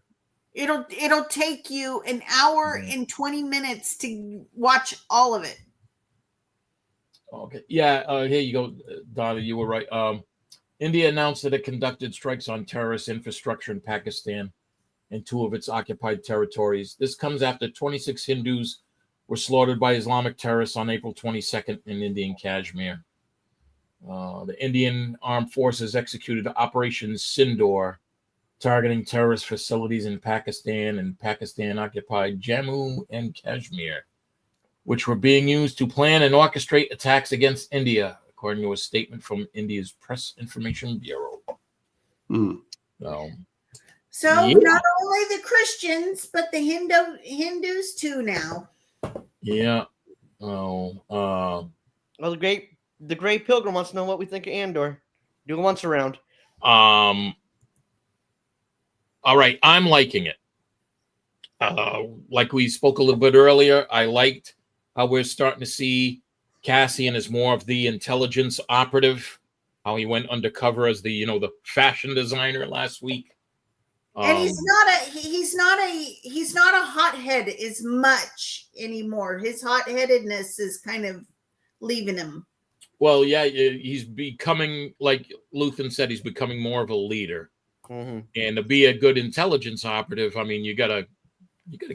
It'll take you an hour and 20 minutes to watch all of it. Okay. Yeah, here you go, Donna. You were right. India announced that it conducted strikes on terrorist infrastructure in Pakistan and 2 of its occupied territories. This comes after 26 Hindus were slaughtered by Islamic terrorists on April 22nd in Indian Kashmir. The Indian Armed Forces executed Operation Sindor, targeting terrorist facilities in Pakistan and Pakistan-occupied Jammu and Kashmir, which were being used to plan and orchestrate attacks against India, according to a statement from India's Press Information Bureau. So not only the Christians, but the Hindus too now. Yeah. Well, the Great Pilgrim wants to know what we think of Andor. Do it once around. All right, I'm liking it. Like we spoke a little bit earlier, I liked how we're starting to see Cassian as more of the intelligence operative. How he went undercover as the fashion designer last week. And he's not a hothead as much anymore. His hot-headedness is kind of leaving him. Well, yeah, he's becoming, like Luthen said, he's becoming more of a leader. Mm-hmm. And to be a good intelligence operative, I mean, you gotta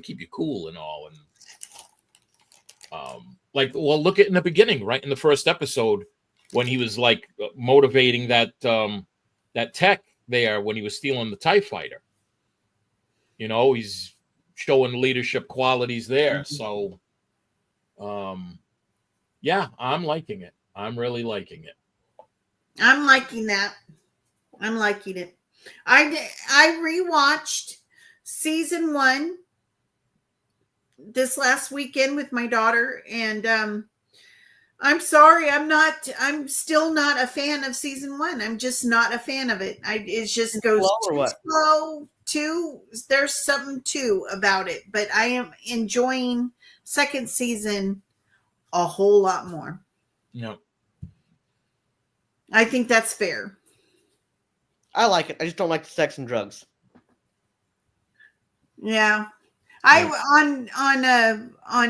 keep you cool and all. And look at in the beginning, right in the first episode, when he was like motivating that tech there when he was stealing the TIE fighter. He's showing leadership qualities there. So, yeah, I'm liking it. I'm really liking it. I'm liking that. I'm liking it. I rewatched season 1 this last weekend with my daughter, and I'm sorry, I'm still not a fan of season 1. I'm just not a fan of it. It just goes too slow. There's something too about it, but I am enjoying second season a whole lot more. No. I think that's fair. I like it. I just don't like the sex and drugs. Yeah. On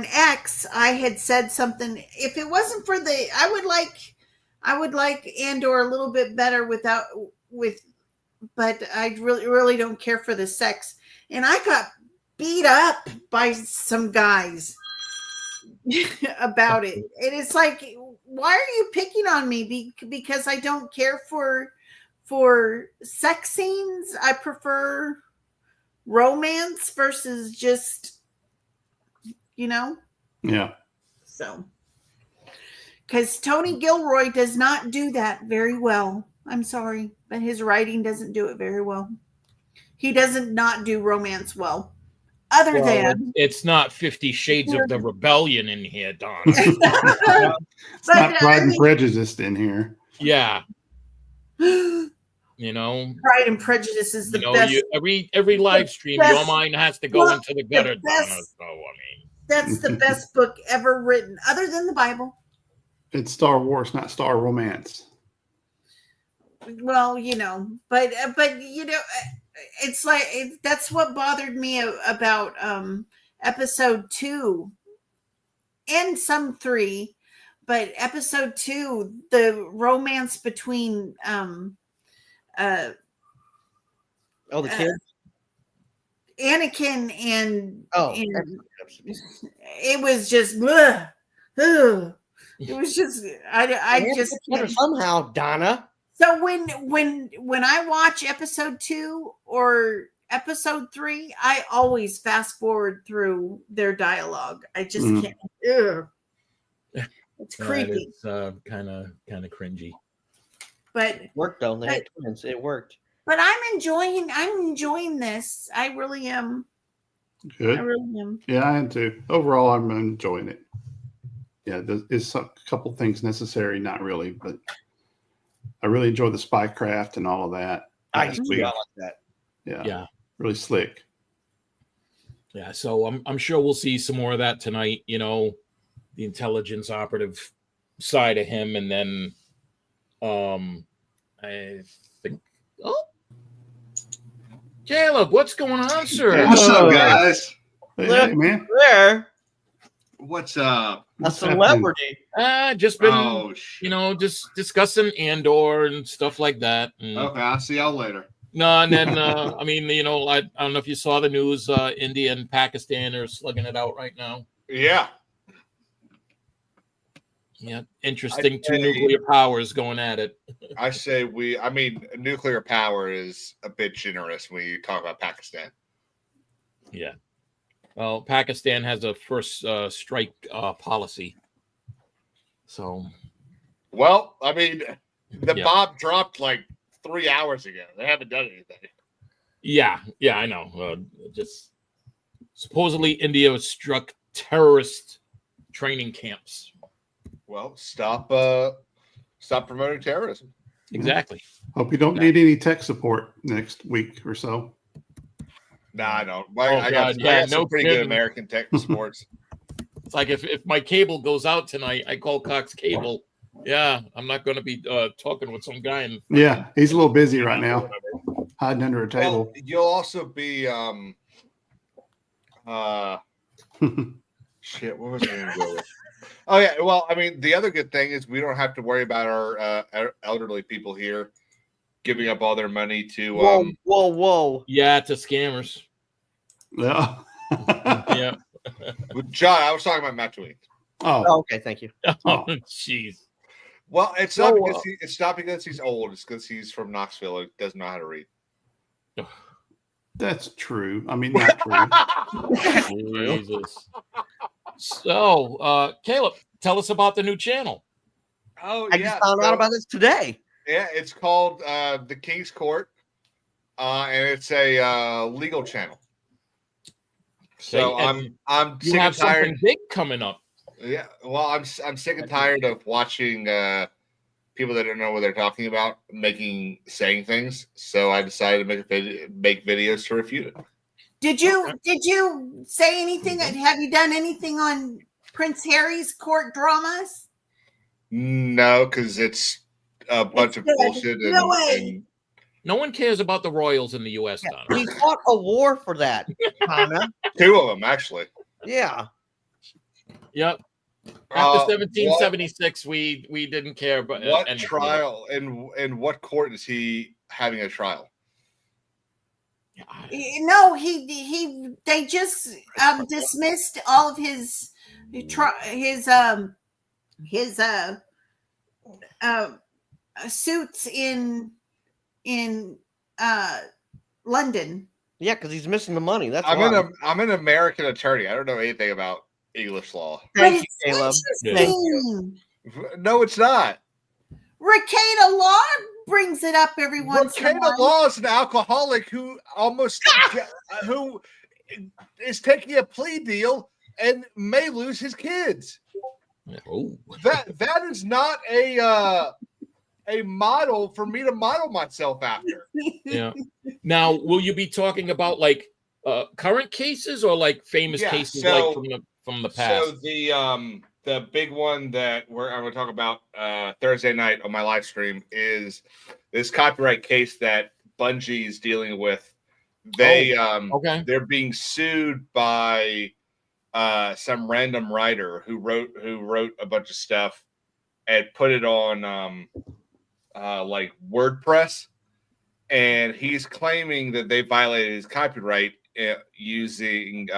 X, I had said something. If it wasn't for I would like Andor a little bit better but I really don't care for the sex. And I got beat up by some guys about it. And it's like, why are you picking on me? Because I don't care for sex scenes. I prefer romance versus just, Yeah. So, because Tony Gilroy does not do that very well. I'm sorry, but his writing doesn't do it very well. He doesn't not do romance well. It's not 50 Shades of the Rebellion in here, Don. It's not Pride and Prejudice in here. Yeah. Pride and Prejudice is the best. Every live stream, your mind has to go into the gutter, Donna. That's the best book ever written, other than the Bible. It's Star Wars, not Star Romance. Well, but it's like that's what bothered me about episode 2 and some 3, but episode 2, the romance between the kids, Anakin and it was just it was just I just somehow, Donna. So when I watch episode 2 or episode 3, I always fast forward through their dialogue. I just can't. Ugh. It's creepy. It's kind of cringy. But it worked though. They had twins. It worked. But I'm enjoying this. I really am. Good. I really am. Yeah, I am too. Overall, I'm enjoying it. Yeah, there's a couple things necessary, not really, but I really enjoy the spycraft and all of that. I like that. Yeah. Really slick. Yeah, so I'm sure we'll see some more of that tonight. The intelligence operative side of him, and then I think. Oh, Caleb, what's going on, sir? What's up, guys? Hey, man. There. What's up? A celebrity. Just been, just discussing Andor and stuff like that. And, okay, I'll see y'all later. No, and then I don't know if you saw the news. India and Pakistan are slugging it out right now. Yeah. Yeah, interesting. Two nuclear powers going at it. I say nuclear power is a bit generous when you talk about Pakistan. Yeah. Well, Pakistan has a first strike policy. So. Well, the bomb dropped like 3 hours ago. They haven't done anything. Yeah, I know. Just supposedly India has struck terrorist training camps. Well, stop promoting terrorism. Exactly. Hope you don't need any tech support next week or so. Nah, I don't. I got some pretty good American tech sports. It's like if my cable goes out tonight, I call Cox Cable. Yeah, I'm not going to be talking with some guy. Yeah, he's a little busy right now, hiding under a table. Well, you'll also be shit. What was I going to go with? Oh yeah. Well, the other good thing is we don't have to worry about our elderly people here giving up all their money to whoa. Yeah, to scammers. Yeah. Yeah. John, I was talking about Matt Tweet. Oh, okay. Thank you. Oh, jeez. Well, it's not because he's old. It's because he's from Knoxville. He doesn't know how to read. That's true. Not true. Jesus. So, Caleb, tell us about the new channel. Oh, I just found out about this today. Yeah, it's called The King's Court, and it's a legal channel. So Okay, I'm you sick have and tired. something big coming up. Yeah, well, I'm sick and tired of watching people that don't know what they're talking about saying things. So I decided to make videos to refute it. Did you say anything? Have you done anything on Prince Harry's court dramas? No, because it's a bunch of bullshit. No way. No one cares about the royals in the U.S. Yeah, Donna. he fought a war for that, Donna. 2 of them, actually. Yeah. Yep. After 1776, we didn't care. But what trial and what court is he having a trial? No, they just dismissed all of his suits in London. Yeah, because he's missing the money. That's I'm an American attorney. I don't know anything about English law. Thank you, Caleb. Thank you. No, it's not. Ricada Law brings it up every once in a Ricada while. Law is an alcoholic who who is taking a plea deal and may lose his kids. Oh. That is not a model for me to model myself after. Yeah. Now, will you be talking about like current cases or like famous cases like from the past? So the big one that I'm going to talk about Thursday night on my live stream is this copyright case that Bungie is dealing with. They're being sued by some random writer who wrote a bunch of stuff and put it on like WordPress, and he's claiming that they violated his copyright using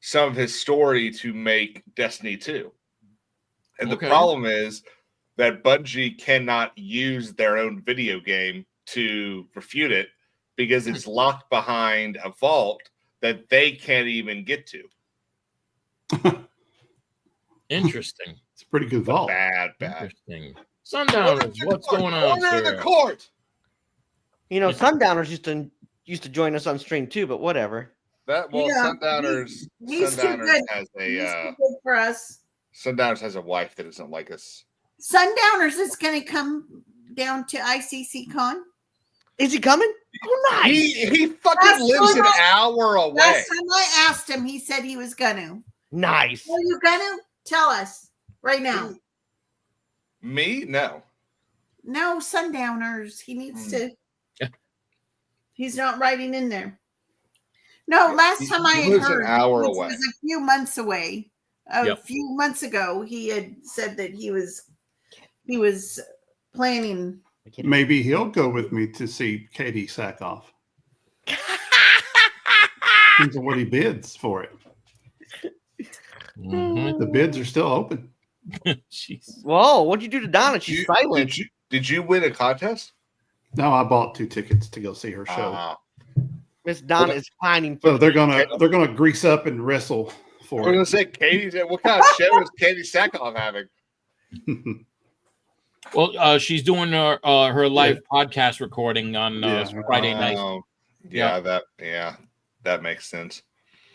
some of his story to make Destiny 2. And the problem is that Bungie cannot use their own video game to refute it because it's locked behind a vault that they can't even get to. Interesting. It's a pretty good vault. Bad. Interesting. Sundowners, what's going on, Order sir? the court. You know, Sundowners used to join us on stream too, but whatever. Sundowners. He's too good. Has He's too good for us. Sundowners has a wife that doesn't like us. Sundowners is going to come down to ICC Con. Is he coming? Oh, nice. He fucking lives an hour away. Last time I asked him, he said he was going to. Nice. Are you going to? Tell us right now. Me? No. No, Sundowners. He needs to. He's not writing in there. No, last time I had heard, an hour which away. was a few months away. A few months ago, he had said that he was planning. Maybe he'll go with me to see Katie Sackhoff. Depends on what he bids for it. Mm-hmm. The bids are still open. Jeez. Whoa, what'd you do to Donna? She's silent. Did you win a contest? No, I bought 2 tickets to go see her show. Miss Donna is pining for. So they're gonna grease up and wrestle for I was it. gonna say Katie. What kind of show is Katie Sackhoff having? Well, she's doing her live podcast recording on Friday night. That makes sense.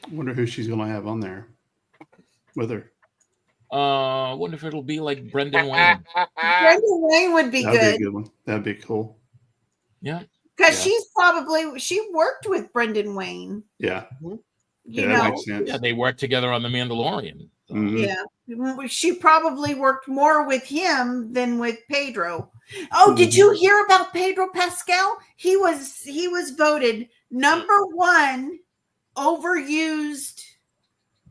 I wonder who she's gonna have on there with her. I wonder if it'll be like Brendan Wayne. Brendan Wayne would be That'd good. be a good one. That'd be cool. Yeah. Because she worked with Brendan Wayne. Yeah. You that know. makes sense. Yeah, they worked together on The Mandalorian. Mhm. Yeah. She probably worked more with him than with Pedro. Oh, did you hear about Pedro Pascal? He was voted #1 overused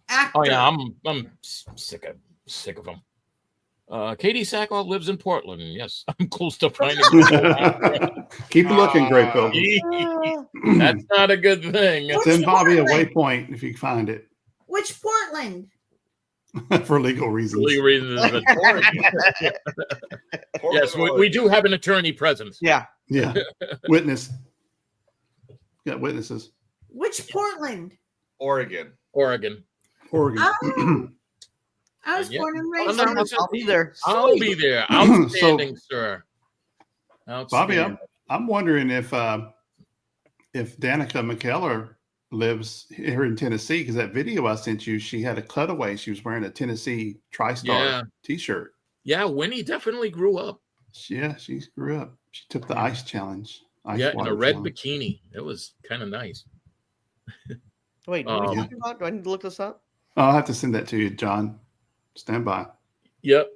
actor. Oh yeah, I'm sick of him. Katie Sackhoff lives in Portland. Yes, I'm close to finding. Keep looking, Great Bill. That's not a good thing. Send Bobby a waypoint if you find it Which Portland? for legal reasons. Legal reasons. Yes, we do have an attorney present. Yeah. Yeah. Witness. Got witnesses. Which Portland? Oregon. Oregon. Oh. I was born and raised. I'll be there. I'll be there. Outstanding, sir. Bobby, I'm wondering if Danica McKellar lives here in Tennessee because that video I sent you, she had a cutaway. She was wearing a Tennessee TriStar T-shirt. Yeah, Winnie definitely grew up. Yeah, she grew up. She took the ice challenge. In a red bikini. It was kind of nice. Wait, what are you talking about? Do I need to look this up? I'll have to send that to you, John. Stand by. Yep.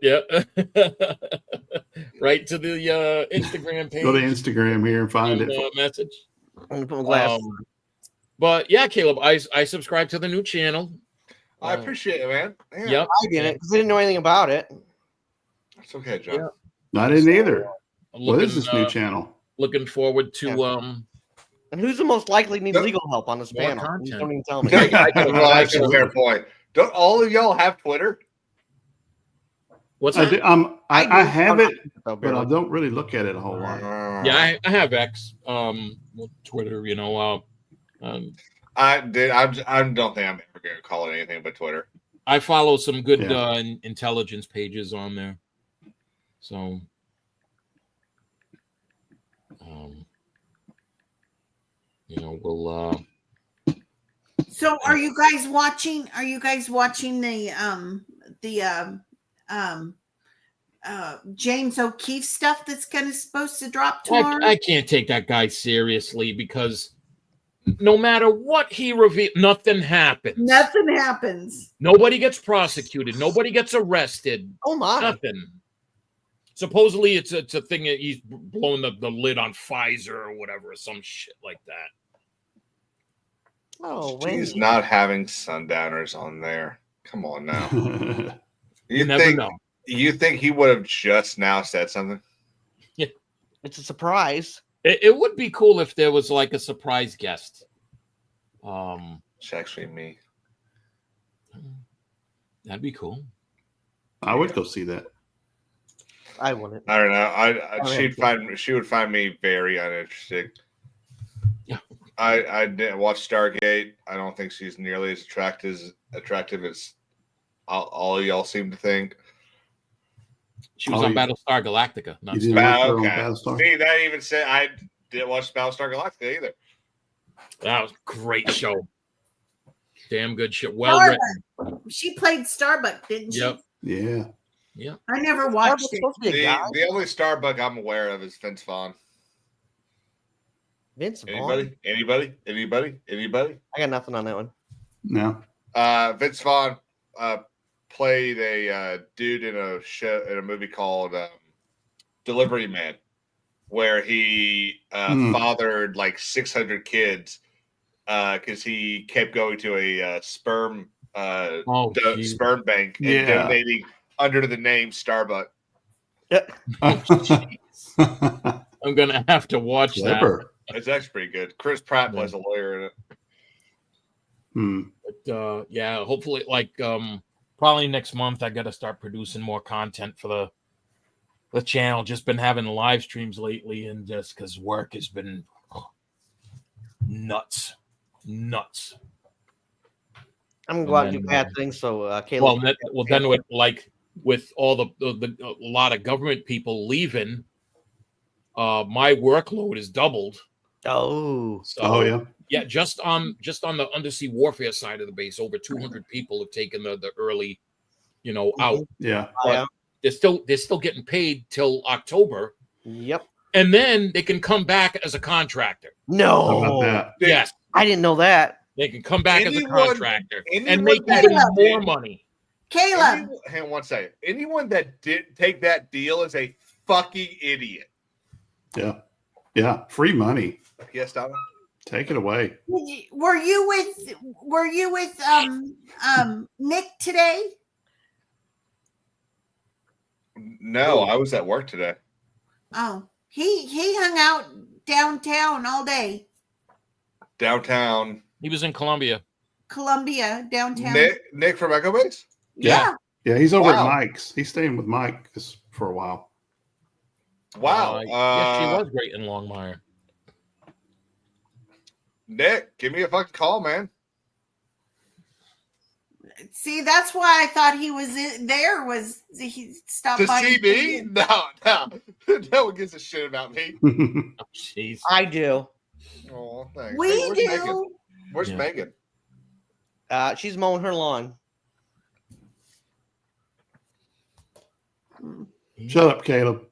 Right to the Instagram page. Go to Instagram here and find it. Message. I'm gonna put my glasses. But yeah, Caleb, I subscribed to the new channel. I appreciate it, man. Yeah. Yep. I didn't because I didn't know anything about it. That's okay, John. Yeah. I didn't either. What is this new channel? Looking forward to And who's the most likely need legal help on this panel? You don't even tell me. That's a fair point. Don't all of y'all have Twitter? What's that? I have it, but I don't really look at it a whole lot. Yeah, I have X. Twitter, I don't think I'm ever gonna call it anything but Twitter. I follow some good intelligence pages on there. So we'll So are you guys watching the James O'Keefe stuff that's supposed to drop tomorrow? I can't take that guy seriously because no matter what he reveals, nothing happens. Nothing happens. Nobody gets prosecuted. Nobody gets arrested. Oh my! Nothing. Supposedly it's a thing that he's blowing the lid on Pfizer or whatever, or some shit like that. Oh, he's not having sundowners on there. Come on now. You never know. You think he would have just now said something? Yeah, it's a surprise. It would be cool if there was like a surprise guest. It's actually me. That'd be cool. I would go see that. I wouldn't. I don't know. She would find me very uninteresting. Yeah. I didn't watch Stargate. I don't think she's nearly as attractive as all of y'all seem to think. She was on Battlestar Galactica. Okay. See, that even said I didn't watch Battlestar Galactica either. That was a great show. Damn good shit. Well written. She played Starbuck, didn't she? Yep. Yeah. Yeah. I never watched it. The only Starbuck I'm aware of is Vince Vaughn. Vince Vaughn? Anybody? I got nothing on that one. No. Vince Vaughn played a dude in a movie called Delivery Man, where he fathered like 600 kids because he kept going to a sperm bank and donating under the name Starbuck. Yeah. I'm gonna have to watch that. It's actually pretty good. Chris Pratt plays a lawyer in it. But yeah, hopefully, probably next month, I got to start producing more content for the channel. Just been having live streams lately, and just because work has been nuts. I'm gonna go out and do bad things. So, Caleb. Then with all the a lot of government people leaving, my workload is doubled. Oh. Yeah. Yeah, just on the undersea warfare side of the base, over 200 people have taken the early, out. Yeah. But they're still getting paid till October. Yep. And then they can come back as a contractor. No. How about that? Yes. I didn't know that. They can come back as a contractor and make even more money. Caleb. Hang on one second. Anyone that did take that deal is a fucking idiot. Yeah. Yeah. Free money. Yes, Donna. Take it away. Were you with Nick today? No, I was at work today. Oh, he hung out downtown all day. Downtown. He was in Columbia Downtown. Nick from Echo Base? Yeah. Yeah, he's over at Mike's. He's staying with Mike for a while. Wow. Yeah, she was great in Longmire. Nick, give me a fucking call, man. See, that's why I thought he was there. Was he stopped by to see me? No one gives a shit about me. Jeez, I do. Oh, thanks. We do. Where's Yeah. Megan? She's mowing her lawn. Shut up, Caleb.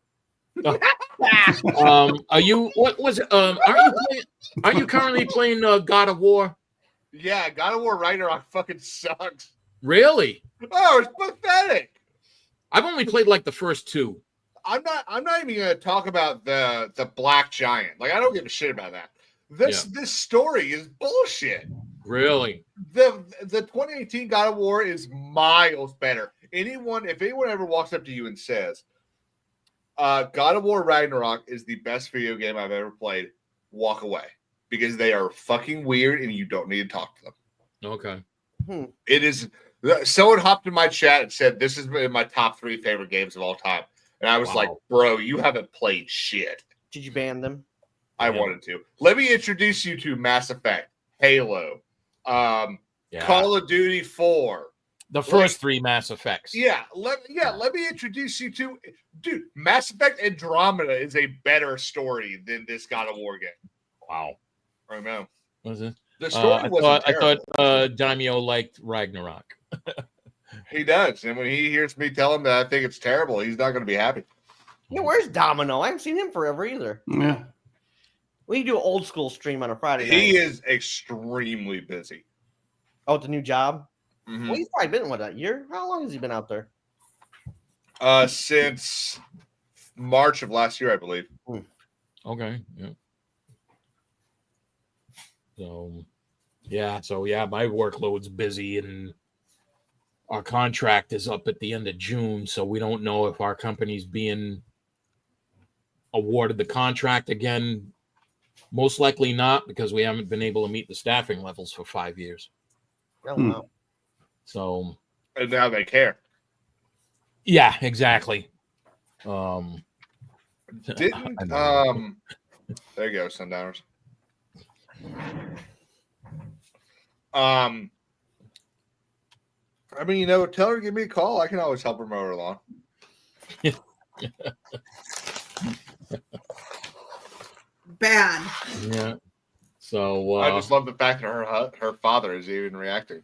Are you? What was it? Aren't you currently playing God of War? Yeah, God of War Ragnarok fucking sucks. Really? Oh, it's pathetic. I've only played like the first two. I'm not even gonna talk about the Black Giant. Like, I don't give a shit about that. This story is bullshit. Really? The 2018 God of War is miles better. If anyone ever walks up to you and says, God of War Ragnarok is the best video game I've ever played, walk away. Because they are fucking weird and you don't need to talk to them. Okay. It is. Someone hopped in my chat and said, this is my top 3 favorite games of all time. And I was like, bro, you haven't played shit. Did you ban them? I wanted to. Let me introduce you to Mass Effect, Halo, Call of Duty 4. The first 3 Mass Effects. Let me introduce you to, dude, Mass Effect Andromeda is a better story than this God of War game. Wow. I know. Was it? The story wasn't terrible. I thought Daimyo liked Ragnarok. He does. And when he hears me tell him that I think it's terrible, he's not going to be happy. Yeah, where's Domino? I haven't seen him forever either. Yeah. We do an old school stream on a Friday night. He is extremely busy. Oh, it's a new job? Mm-hmm. Well, he's probably been, a year? How long has he been out there? Since March of last year, I believe. Okay. Yeah. So my workload's busy and our contract is up at the end of June, so we don't know if our company's being awarded the contract again. Most likely not, because we haven't been able to meet the staffing levels for 5 years. Oh, wow. So, And now they care. yeah, exactly. There you go, Sundowners. I mean, tell her to give me a call. I can always help her mow her lawn. Bad. Yeah. So I just love the fact that her father is even reacting.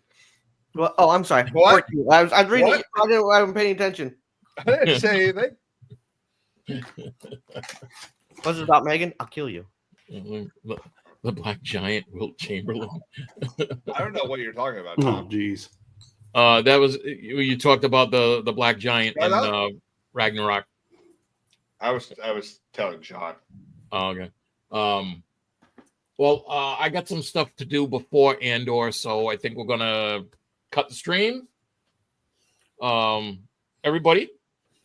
Well, I'm sorry. What? I was reading. What? I wasn't paying attention. I didn't say anything. What's it about, Megan? I'll kill you. the Black Giant, Wilt Chamberlain. I don't know what you're talking about, Oh, Tom. geez. That was you talked about the Black Giant Right and Ragnarok. I was telling John. Oh, okay. Well, I got some stuff to do before Andor, so I think we're gonna cut the stream. Everybody,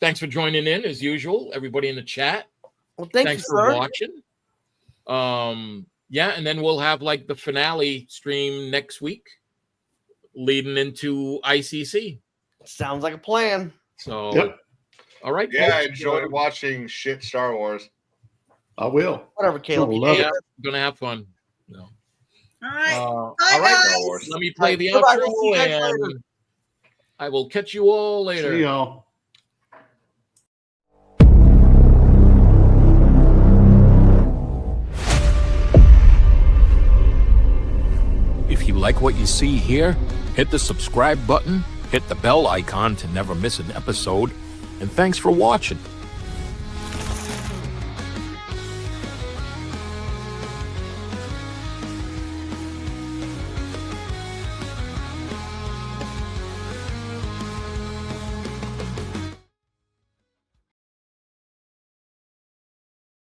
thanks for joining in as usual. Everybody in the chat, Well, thanks you, for sir. watching. Yeah, and then we'll have like the finale stream next week, leading into ICC. Sounds like a plan. So, Yep. All right. Yeah, I folks, enjoyed watching shit Star Wars. I will. Whatever, Caleb. Love it. Yeah, we're gonna have fun. No. All right. I Bye, like guys. Star Wars. Let me play the Goodbye, outro, we'll see you guys later. and I will catch you all later. See y'all. If you like what you see here, hit the subscribe button, hit the bell icon to never miss an episode, and thanks for watching.